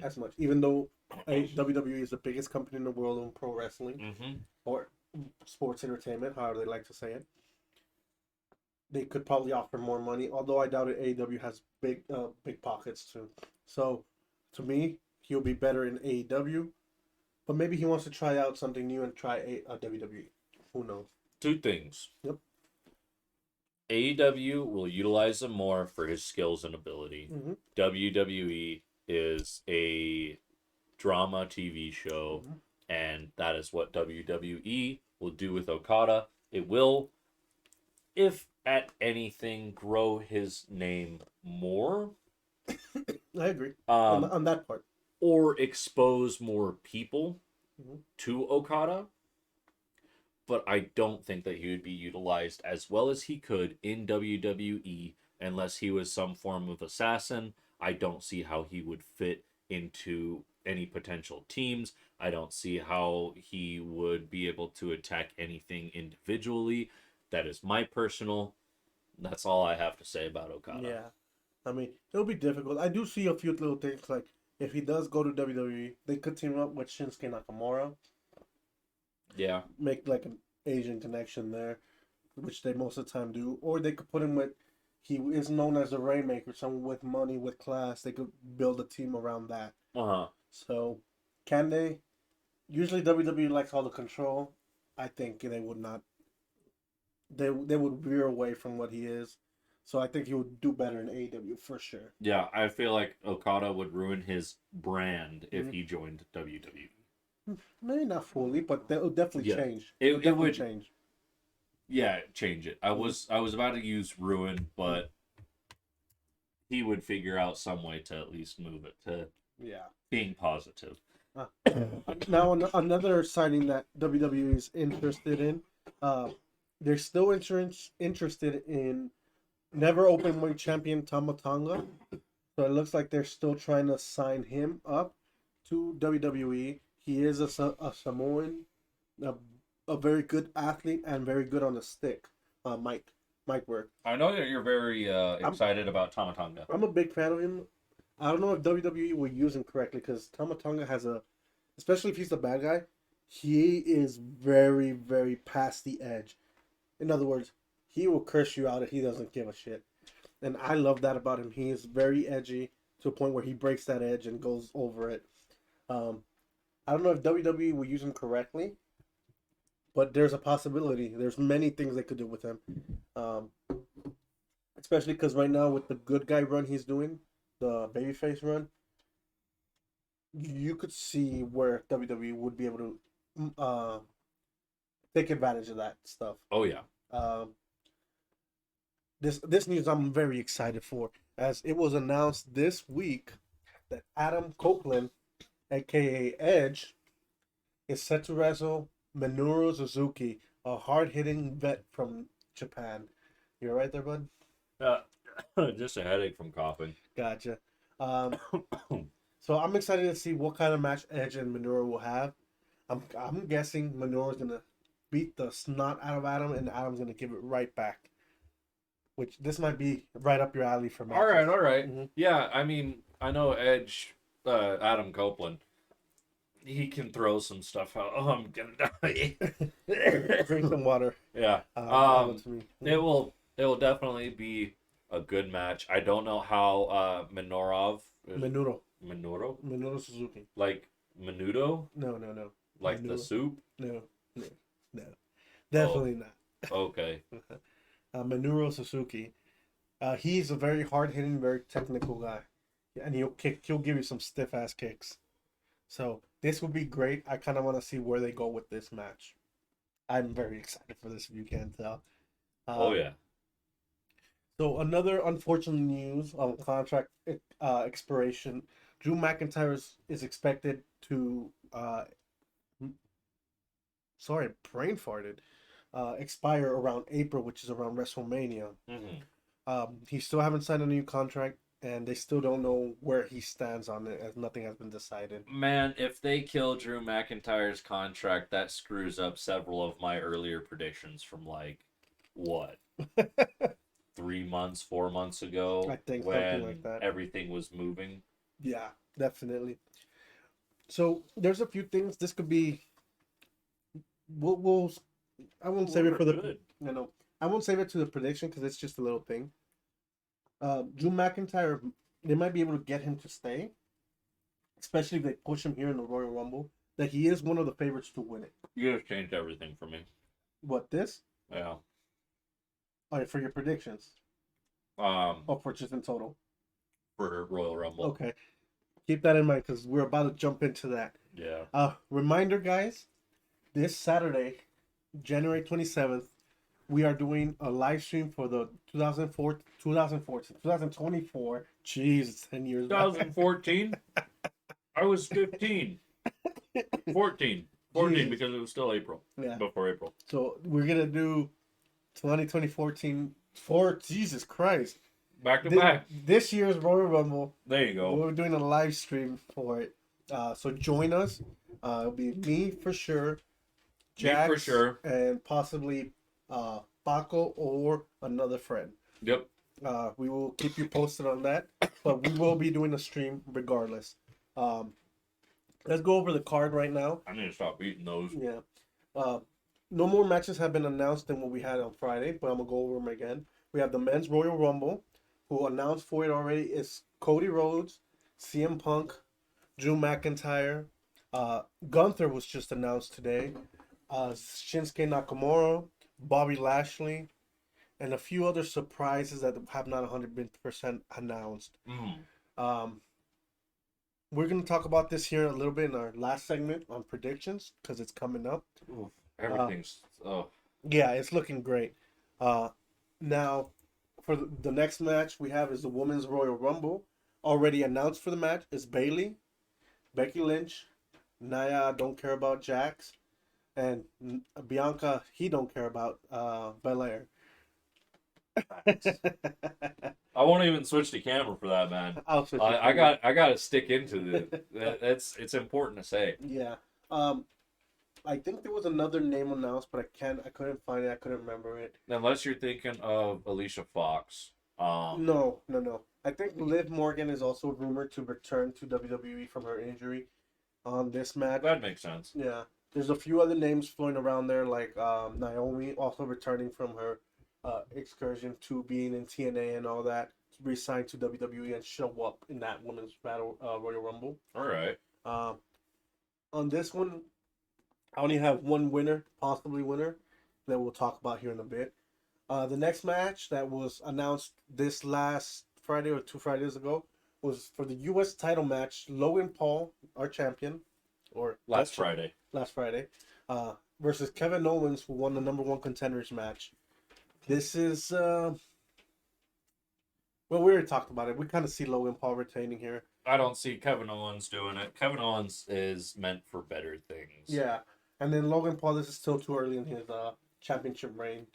as much, even though WWE is the biggest company in the world in pro wrestling or sports entertainment, however they like to say it. They could probably offer more money, although I doubt it. AEW has big pockets too. So to me, he'll be better in AEW, but maybe he wants to try out something new and try a WWE. Who knows? Two things. Yep. AEW will utilize him more for his skills and ability. Mm-hmm. WWE is a drama TV show, and that is what WWE will do with Okada. It will, if at anything, grow his name more. I agree on that part. Or expose more people to Okada. But I don't think that he would be utilized as well as he could in WWE unless he was some form of assassin. I don't see how he would fit into any potential teams. I don't see how he would be able to attack anything individually. That is my personal. That's all I have to say about Okada. Yeah. I mean, it'll be difficult. I do see a few little things like if he does go to WWE, they could team up with Shinsuke Nakamura. Yeah. Make like an Asian connection there, which they most of the time do. Or they could put him with, he is known as a Rainmaker, someone with money, with class. They could build a team around that. So, can they? Usually WWE likes all the control. I think they would not. They would veer away from what he is. So I think he would do better in AEW for sure. Yeah, I feel like Okada would ruin his brand if he joined WWE. Maybe not fully, but that would definitely change. It would change. Yeah, change it. I was about to use ruin, but he would figure out some way to at least move it to being positive. Now another signing that WWE is interested in, they're still interested in never open weight champion Tama Tonga. So it looks like they're still trying to sign him up to WWE. He is a Samoan, a very good athlete and very good on the stick. Mic work. I know that you're very excited about Tama Tonga. I'm a big fan of him. I don't know if WWE will use him correctly because Tama Tonga has especially if he's the bad guy, he is very, very past the edge. In other words, he will curse you out if he doesn't give a shit. And I love that about him. He is very edgy to a point where he breaks that edge and goes over it. I don't know if WWE will use him correctly, but there's a possibility. There's many things they could do with him. Especially because right now with the good guy run he's doing, the babyface run, you could see where WWE would be able to take advantage of that stuff. Oh yeah. This news I'm very excited for, as it was announced this week that Adam Copeland, aka Edge, is set to wrestle Minoru Suzuki, a hard-hitting vet from Japan. You all right there, bud? Just a headache from coughing. Gotcha. So I'm excited to see what kind of match Edge and Minoru will have. I'm guessing Minoru's gonna beat the snot out of Adam, and Adam's gonna give it right back which this might be right up your alley for matches. All right. Mhm. Yeah, I mean, I know Edge, Adam Copeland, he can throw some stuff out. Oh, I'm gonna die. Drink some water. Yeah. That was me. It will definitely be a good match. I don't know how Menudo. Minoru, Menudo Suzuki. like Menudo, No. like the Menudo. soup. No. Definitely not. Okay. Minoru Suzuki. He's a very hard hitting, very technical guy, and he'll give you some stiff ass kicks. So this would be great. I kind of want to see where they go with this match. I'm very excited for this, if you can't tell. Oh yeah. So another unfortunate news on contract expiration. Drew McIntyre is expected to sorry, brain farted. Expire around April, which is around WrestleMania. He still haven't signed a new contract, and they still don't know where he stands on it, as nothing has been decided. Man, if they kill Drew McIntyre's contract, that screws up several of my earlier predictions from like what 3 months, 4 months ago. I think when something like that. Everything was moving. Yeah, definitely. So there's a few things. This could be. We'll I won't save it for the. Good. I won't save it to the prediction because it's just a little thing. Drew McIntyre, they might be able to get him to stay, especially if they push him here in the Royal Rumble. That he is one of the favorites to win it. You just changed everything for me. What, this? Yeah. All right, for your predictions. Or for just in total. For Royal Rumble. Okay, keep that in mind because we're about to jump into that. Yeah. Reminder, guys. This Saturday, January 27th, we are doing a live stream for the 2024. Jeez, it's 10 years back. 2014? I was 15. 14. 14 Jeez. because it was still April. Yeah. Before April. So we're going to do 2014 for Jesus Christ. Back to back. This year's Royal Rumble. There you go. We're doing a live stream for it. So join us. It'll be me for sure. Jax, me for sure. And possibly Paco or another friend. Yep. We will keep you posted on that, but we will be doing a stream regardless. Let's go over the card right now. I need to stop eating those. Yeah. No more matches have been announced than what we had on Friday, but I'm going to go over them again. We have the Men's Royal Rumble, who announced for it already is Cody Rhodes, CM Punk, Drew McIntyre. Gunther was just announced today. Shinsuke Nakamura, Bobby Lashley, and a few other surprises that have not 100% announced. We're going to talk about this here a little bit in our last segment on predictions because it's coming up. Oof, everything's... Yeah, it's looking great. Now, for the next match we have is the Women's Royal Rumble. Already announced for the match is Bayley, Becky Lynch, Nia don't care about Jax, and Bianca, he don't care about Belair. I won't even switch the camera for that, man. I'll switch. I got to stick into it. It's important to say. Yeah. I think there was another name announced, but I couldn't find it. I couldn't remember it. Unless you're thinking of Alicia Fox. No. I think Liv Morgan is also rumored to return to WWE from her injury on this match. That makes sense. Yeah. There's a few other names floating around there, like Naomi also returning from her excursion to being in TNA and all that, re-signed to WWE and show up in that Women's Battle Royal Rumble. All right. On this one, I only have one winner, possibly winner, that we'll talk about here in a bit. The next match that was announced this last Friday or 2 Fridays ago was for the U.S. title match. Logan Paul, our champion, or last Friday, versus Kevin Owens, who won the #1 contenders match. This is well, we already talked about it. We kind of see Logan Paul retaining here. I don't see Kevin Owens doing it. Kevin Owens is meant for better things. Yeah, and then Logan Paul, this is still too early in his championship reign,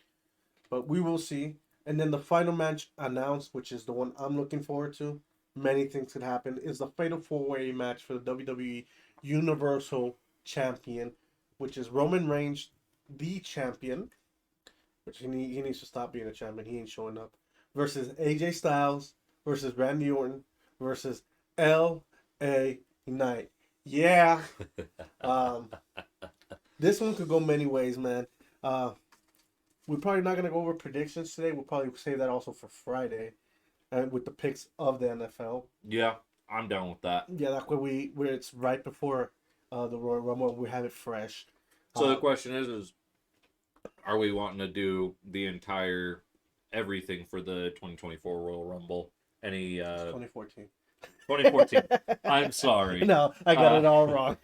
but we will see. And then the final match announced, which is the one I'm looking forward to. Many things could happen. Is the Fatal 4-Way match for the WWE Universal Champion, which is Roman Reigns, the champion. Which he needs to stop being a champion. He ain't showing up. versus AJ Styles versus Randy Orton versus L.A. Knight. Yeah. Um, this one could go many ways, man. We're probably not gonna go over predictions today. We'll probably save that also for Friday, with the picks of the NFL. Yeah, I'm down with that. Yeah, that way where it's right before the Royal Rumble, we have it fresh. So the question is are we wanting to do the entire everything for the 2024 Royal Rumble? Any 2014. 2014. I'm sorry. No, I got it all wrong.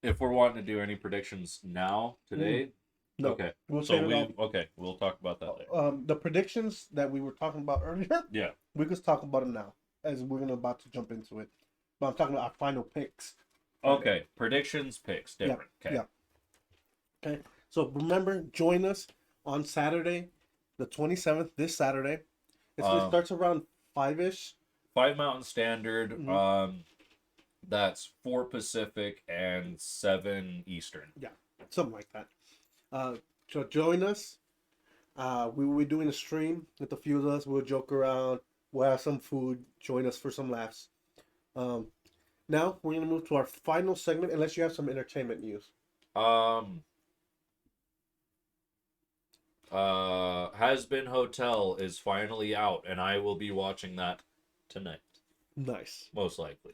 If we're wanting to do any predictions now today, no, okay. We'll So save it all. okay, we'll talk about that later. The predictions that we were talking about earlier, Yeah. we could talk about them now as we're about to jump into it. But I'm talking about our final picks. Okay, predictions, picks, different. Yeah, okay. yeah. Okay. So remember, join us on Saturday, the 27th. This Saturday, it starts around 5ish. 5 Mountain Standard. Mm-hmm. That's 4 Pacific and 7 Eastern. Yeah, something like that. So join us. We will be doing a stream with a few of us. We'll joke around. We'll have some food. Join us for some laughs. Now we're gonna move to our final segment, unless you have some entertainment news. Has Been Hotel is finally out, and I will be watching that tonight. Nice. Most likely.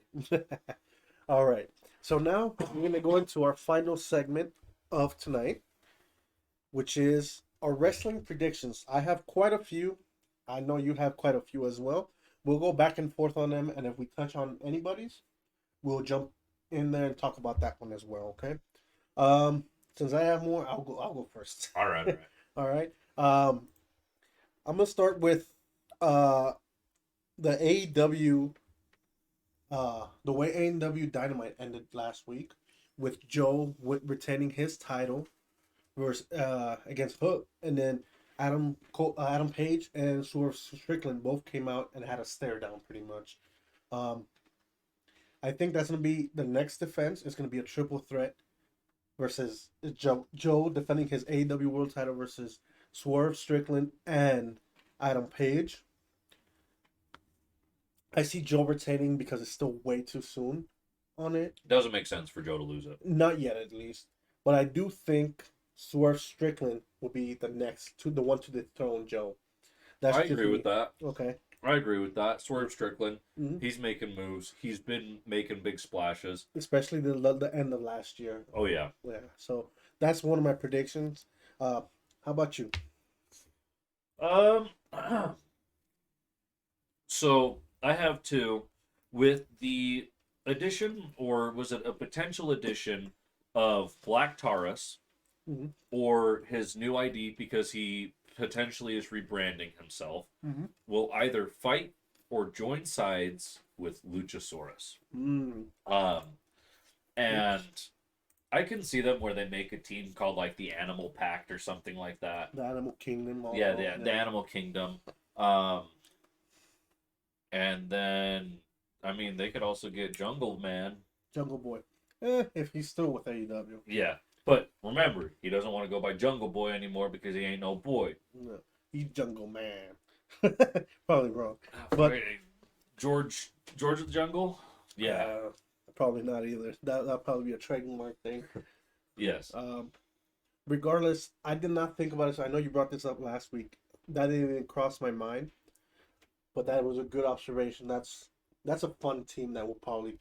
All right. So now we're going to go into our final segment of tonight, which is our wrestling predictions. I have quite a few. I know you have quite a few as well. We'll go back and forth on them, and if we touch on anybody's, we'll jump in there and talk about that one as well, okay? Since I have more, I'll go first. All right. All right. I'm going to start with the AEW. The way AEW Dynamite ended last week, with Joe retaining his title versus against Hook, and then Adam Page and Swerve Strickland both came out and had a stare down pretty much. I think that's gonna be the next defense. It's gonna be a triple threat versus Joe defending his AEW World Title versus Swerve Strickland and Adam Page. I see Joe retaining because it's still way too soon on it. Doesn't make sense for Joe to lose it. Not yet, at least. But I do think Swerve Strickland will be the one to dethrone Joe. I agree with that. Okay. I agree with that. Swerve Strickland, Mm-hmm. He's making moves. He's been making big splashes. Especially the end of last year. Oh, yeah. Yeah. So that's one of my predictions. How about you? So I have 2 with the addition, or was it a potential addition of Black Taurus, Mm-hmm. or his new ID because he potentially is rebranding himself, Mm-hmm. will either fight or join sides with Luchasaurus. And I can see them where they make a team called like the Animal Pact or something like that. The Animal Kingdom. The Animal Kingdom. And then, I mean, they could also get Jungle Man. Jungle Boy. If he's still with AEW. Yeah. But remember, he doesn't want to go by Jungle Boy anymore because he ain't no boy. No, he's Jungle Man. Probably wrong. But George of the Jungle? Yeah. Probably not either. That'll probably be a trademark thing. Yes. Regardless, I did not think about it. So I know you brought this up last week. That didn't even cross my mind. But that was a good observation. That's a fun team that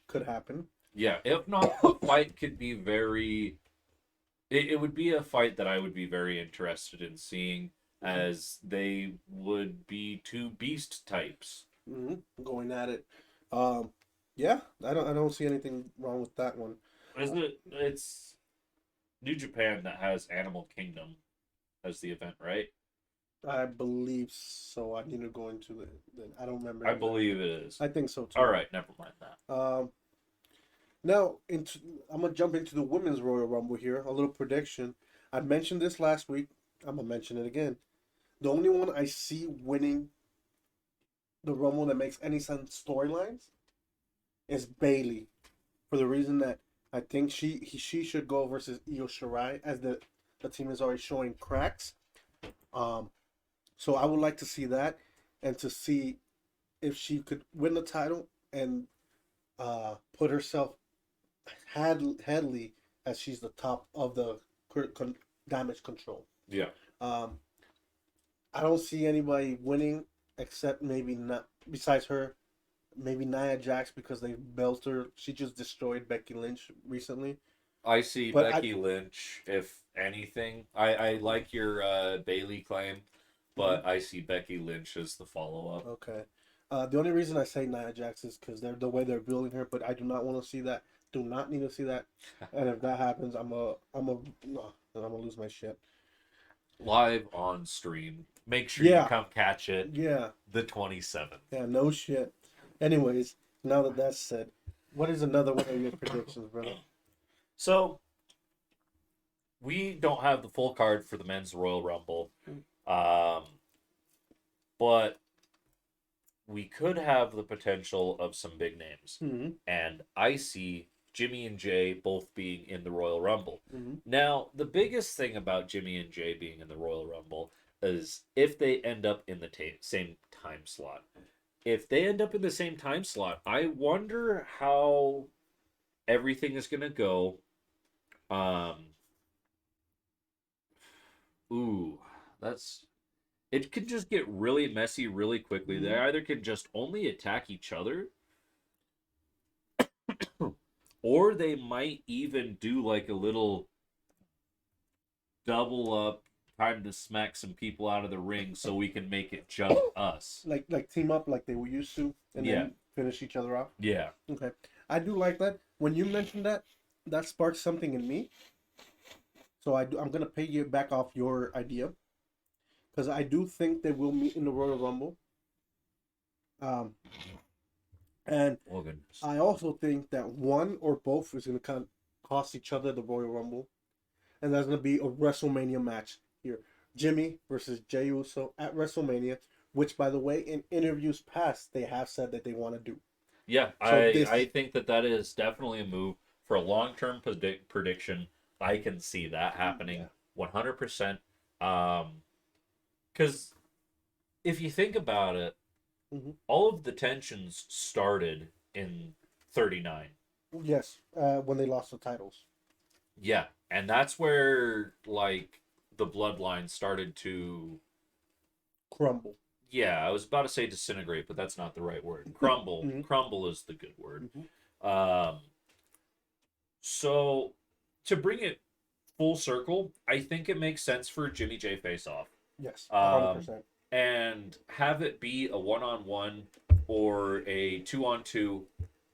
could happen. Yeah. If not, the fight could be very... It would be a fight that I would be very interested in seeing, as they would be 2 beast types. Mm-hmm. Going at it. Yeah, I don't see anything wrong with that one. It's New Japan that has Animal Kingdom as the event, right? I believe so. I need to go into the I don't remember. I believe it is. I think so too. All right, never mind that. Now I'm gonna jump into the women's Royal Rumble here. A little prediction. I mentioned this last week. I'm gonna mention it again. The only one I see winning the Rumble that makes any sense storylines is Bayley, for the reason that I think she should go versus Io Shirai, as the team is already showing cracks. So I would like to see that, and to see if she could win the title and put herself Hadley as she's the top of the damage control. Yeah. Um, I don't see anybody winning except maybe not besides her. Maybe Nia Jax because they built her. She just destroyed Becky Lynch recently. I see But Becky Lynch, if anything. I like your Bailey claim, Mhm. but I see Becky Lynch as the follow up. Okay. The only reason I say Nia Jax is because they're the way they're building her, but I do not want to see that. Do not need to see that. And if that happens, no, then I'm gonna lose my shit. Live on stream. Make sure you Yeah, come catch it yeah, the 27th. yeah. No shit. Anyways, now that that's said, what is another one of your predictions, brother? So, we don't have the full card for the men's Royal Rumble. Um, but we could have the potential of some big names. Mm-hmm. And I see Jimmy and Jay both being in the Royal Rumble. Mm-hmm. Now, the biggest thing about Jimmy and Jay being in the Royal Rumble is if they end up in the same time slot. If they end up in the same time slot, I wonder how everything is going to go. Ooh, that's it could just get really messy really quickly. They either could just only attack each other, or they might even do like a little double up, time to smack some people out of the ring so we can make it just us. Like team up like they were used to, and Yeah. then finish each other off. Yeah. Okay, I do like that. When you mentioned that, that sparked something in me. So I'm gonna pay you back off your idea, because I do think they will meet in the Royal Rumble. Um, and Oh goodness. I also think that one or both is gonna cost each other the Royal Rumble, and that's gonna be a WrestleMania match here. Jimmy versus Jey Uso at WrestleMania, which, by the way, in interviews past they have said that they want to do. Yeah, So I think that is definitely a move for a long-term prediction. I can see that happening 100%. Because if you think about it, all of the tensions started in 39. Yes, when they lost the titles. Yeah, and that's where like the bloodline started to Crumble. yeah, I was about to say disintegrate, but that's not the right word. Crumble. Crumble is the good word. Um so to bring it full circle, I think it makes sense for Jimmy J face off. Yes, 100%. And have it be a one-on-one or a two-on-two.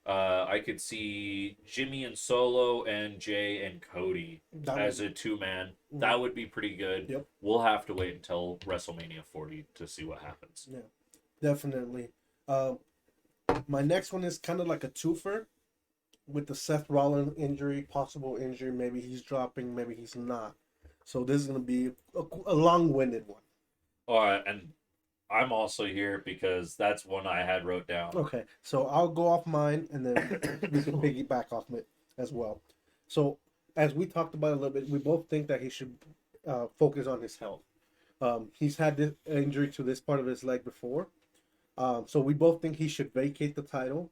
I could see Jimmy and Solo and Jay and Cody as a two-man. That would be pretty good. Yep. We'll have to wait until WrestleMania 40 to see what happens. Yeah, definitely. My next one is kind of like a twofer with the Seth Rollins injury, possible injury. Maybe he's dropping, maybe he's not. So this is going to be a long-winded one. And I'm also here because that's one I had wrote down. Okay, so I'll go off mine, and then we can piggyback off it as well. So as we talked about a little bit, we both think that he should focus on his health. He's had this injury to this part of his leg before. So we both think he should vacate the title,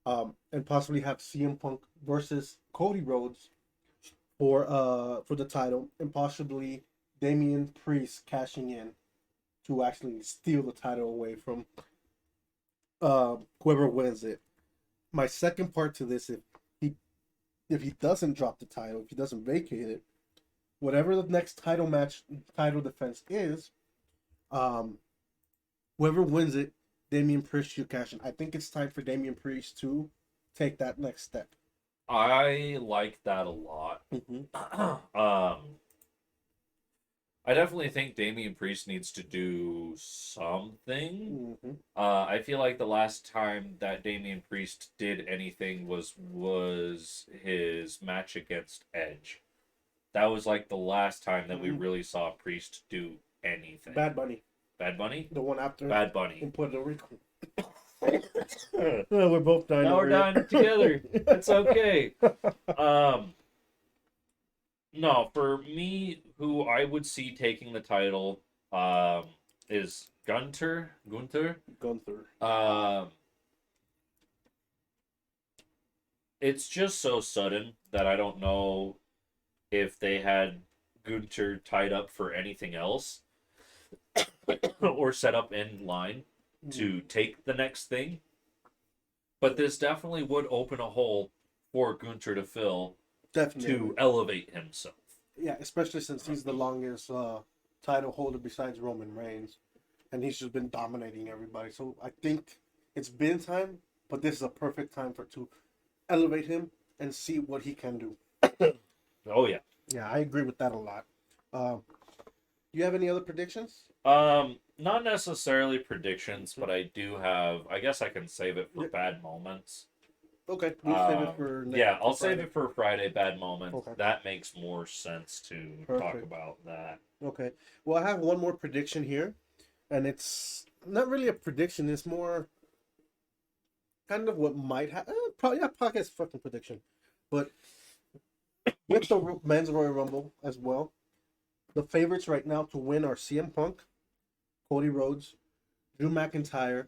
and possibly have CM Punk versus Cody Rhodes for the title, and possibly Damian Priest cashing in to actually steal the title away from whoever wins it. My second part to this, if he doesn't drop the title, if he doesn't vacate it, whatever the next title defense is, whoever wins it, Damian Priest should cash in. I think it's time for Damian Priest to take that next step. I like that a lot. I definitely think Damian Priest needs to do something. I feel like the last time that Damian Priest did anything was his match against Edge. That was like the last time that we really saw Priest do anything. Bad Bunny. Bad Bunny? The one after Bad Bunny. in Puerto Rico. We're both dying. Now we're dying together. It's okay. No, for me, who I would see taking the title, is Gunther. Gunther. Um, it's just so sudden that I don't know if they had Gunther tied up for anything else or set up in line to take the next thing. But this definitely would open a hole for Gunther to fill Definitely. to elevate himself. Yeah, especially since he's the longest title holder besides Roman Reigns, and he's just been dominating everybody. So I think it's been time, but this is a perfect time to elevate him and see what he can do. Oh yeah. Yeah, I agree with that a lot. Do you have any other predictions? Not necessarily predictions, but I do have. I guess I can save it for Yeah. bad moments. Okay, we'll save it for next. Yeah, I'll for Friday. save it for Friday. Bad moments. Okay. That makes more sense to talk Perfect. about that. Okay. Well, I have one more prediction here, and it's not really a prediction. It's more kind of what might happen. Probably not podcast fucking prediction, but with the men's Royal Rumble as well, the favorites right now to win are CM Punk, Cody Rhodes, Drew McIntyre,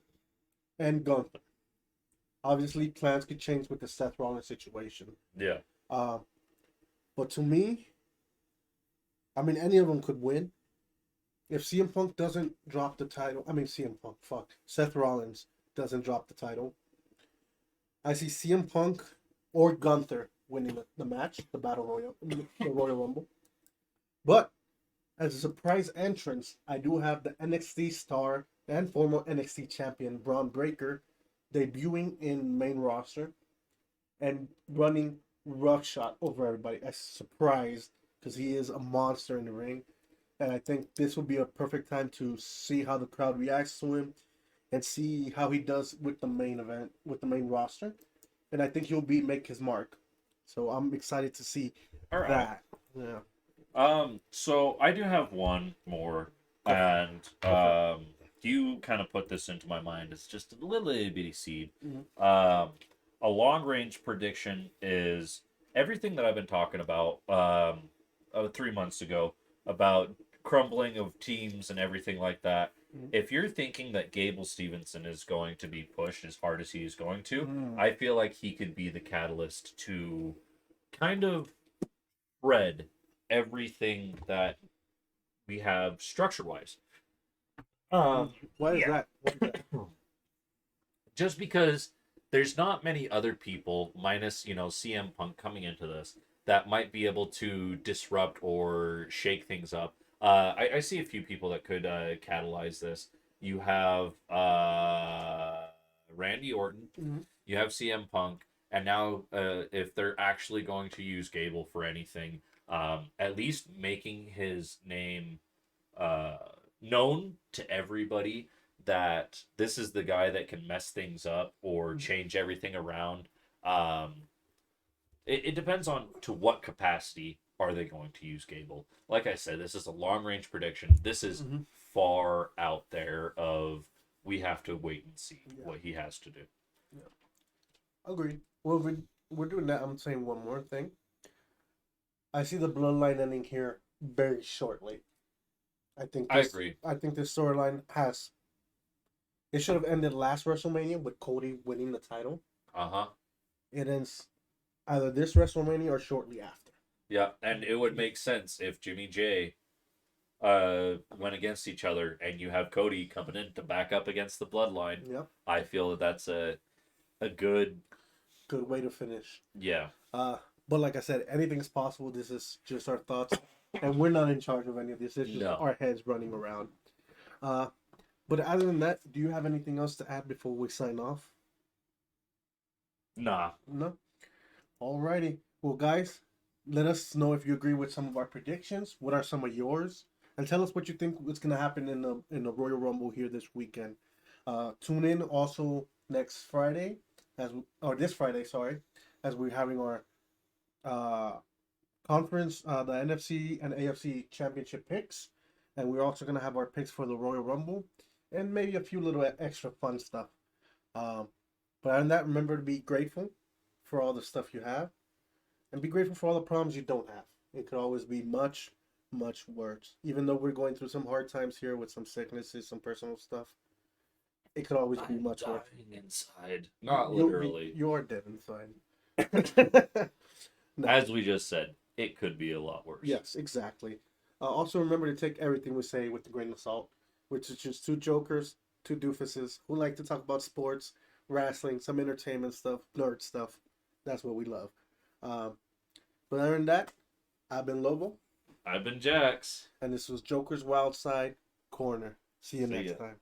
and Gunther. Obviously, plans could change with the Seth Rollins situation. Yeah. But to me, I mean, any of them could win. If CM Punk doesn't drop the title, Seth Rollins doesn't drop the title, I see CM Punk or Gunther winning the match, the Battle Royal, the Royal Rumble. But as a surprise entrance, I do have the NXT star and former NXT champion Braun Breaker debuting in main roster and running roughshod over everybody as a surprise because he is a monster in the ring. And I think this will be a perfect time to see how the crowd reacts to him and see how he does with the main event, with the main roster. And I think he'll make his mark. So I'm excited to see All right. that. Yeah. So I do have one more, and you kind of put this into my mind. It's just a little itty bitty seed. Mm-hmm. A long range prediction is everything that I've been talking about 3 months ago about crumbling of teams and everything like that. Mhm. If you're thinking that Gable Stevenson is going to be pushed as hard as he is going to, Mm. I feel like he could be the catalyst to kind of spread everything that we have structure wise. Why is yeah. that? What is that? Just because there's not many other people, minus CM Punk coming into this, that might be able to disrupt or shake things up. I see a few people that could catalyze this. You have Randy Orton, Mhm. you have CM Punk, and now if they're actually going to use Gable for anything, at least making his name known to everybody that this is the guy that can mess things up or change everything around. It depends on to what capacity are they going to use Gable. Like I said, this is a long range prediction. This is Mhm. far out there of we have to wait and see what he has to do. Yeah. Agreed. Well, we're doing that. I'm saying one more thing. I see the bloodline ending here very shortly. I agree. I think this storyline has. It should have ended last WrestleMania with Cody winning the title. Uh-huh. It ends either this WrestleMania or shortly after. Yeah, and it would make sense if Jimmy J went against each other and you have Cody coming in to back up against the bloodline. Yep. I feel that that's a good way to finish. Yeah. But like I said, anything's possible. This is just our thoughts, and we're not in charge of any of this. It's just our heads running around. But other than that, do you have anything else to add before we sign off? Nah. No. Alrighty. Well, guys, let us know if you agree with some of our predictions. What are some of yours? And tell us what you think is going to happen in the Royal Rumble here this weekend. Tune in also next Friday, this Friday, sorry, as we're having our conference, the NFC and AFC championship picks, and we're also going to have our picks for the Royal Rumble, and maybe a few little extra fun stuff. But other than that, remember to be grateful for all the stuff you have, and be grateful for all the problems you don't have. It could always be much much worse. Even though we're going through some hard times here with some sicknesses, some personal stuff, it could always be I'm much worse. dying inside. Not You- literally. You are dead inside. No. As we just said, it could be a lot worse. Yes, exactly. Also, remember to take everything we say with a grain of salt, which is just two jokers, two doofuses who like to talk about sports, wrestling, some entertainment stuff, nerd stuff. That's what we love. But other than that, I've been Lobo, I've been Jax. and this was Joker's Wild Side Corner. See you See next ya. time.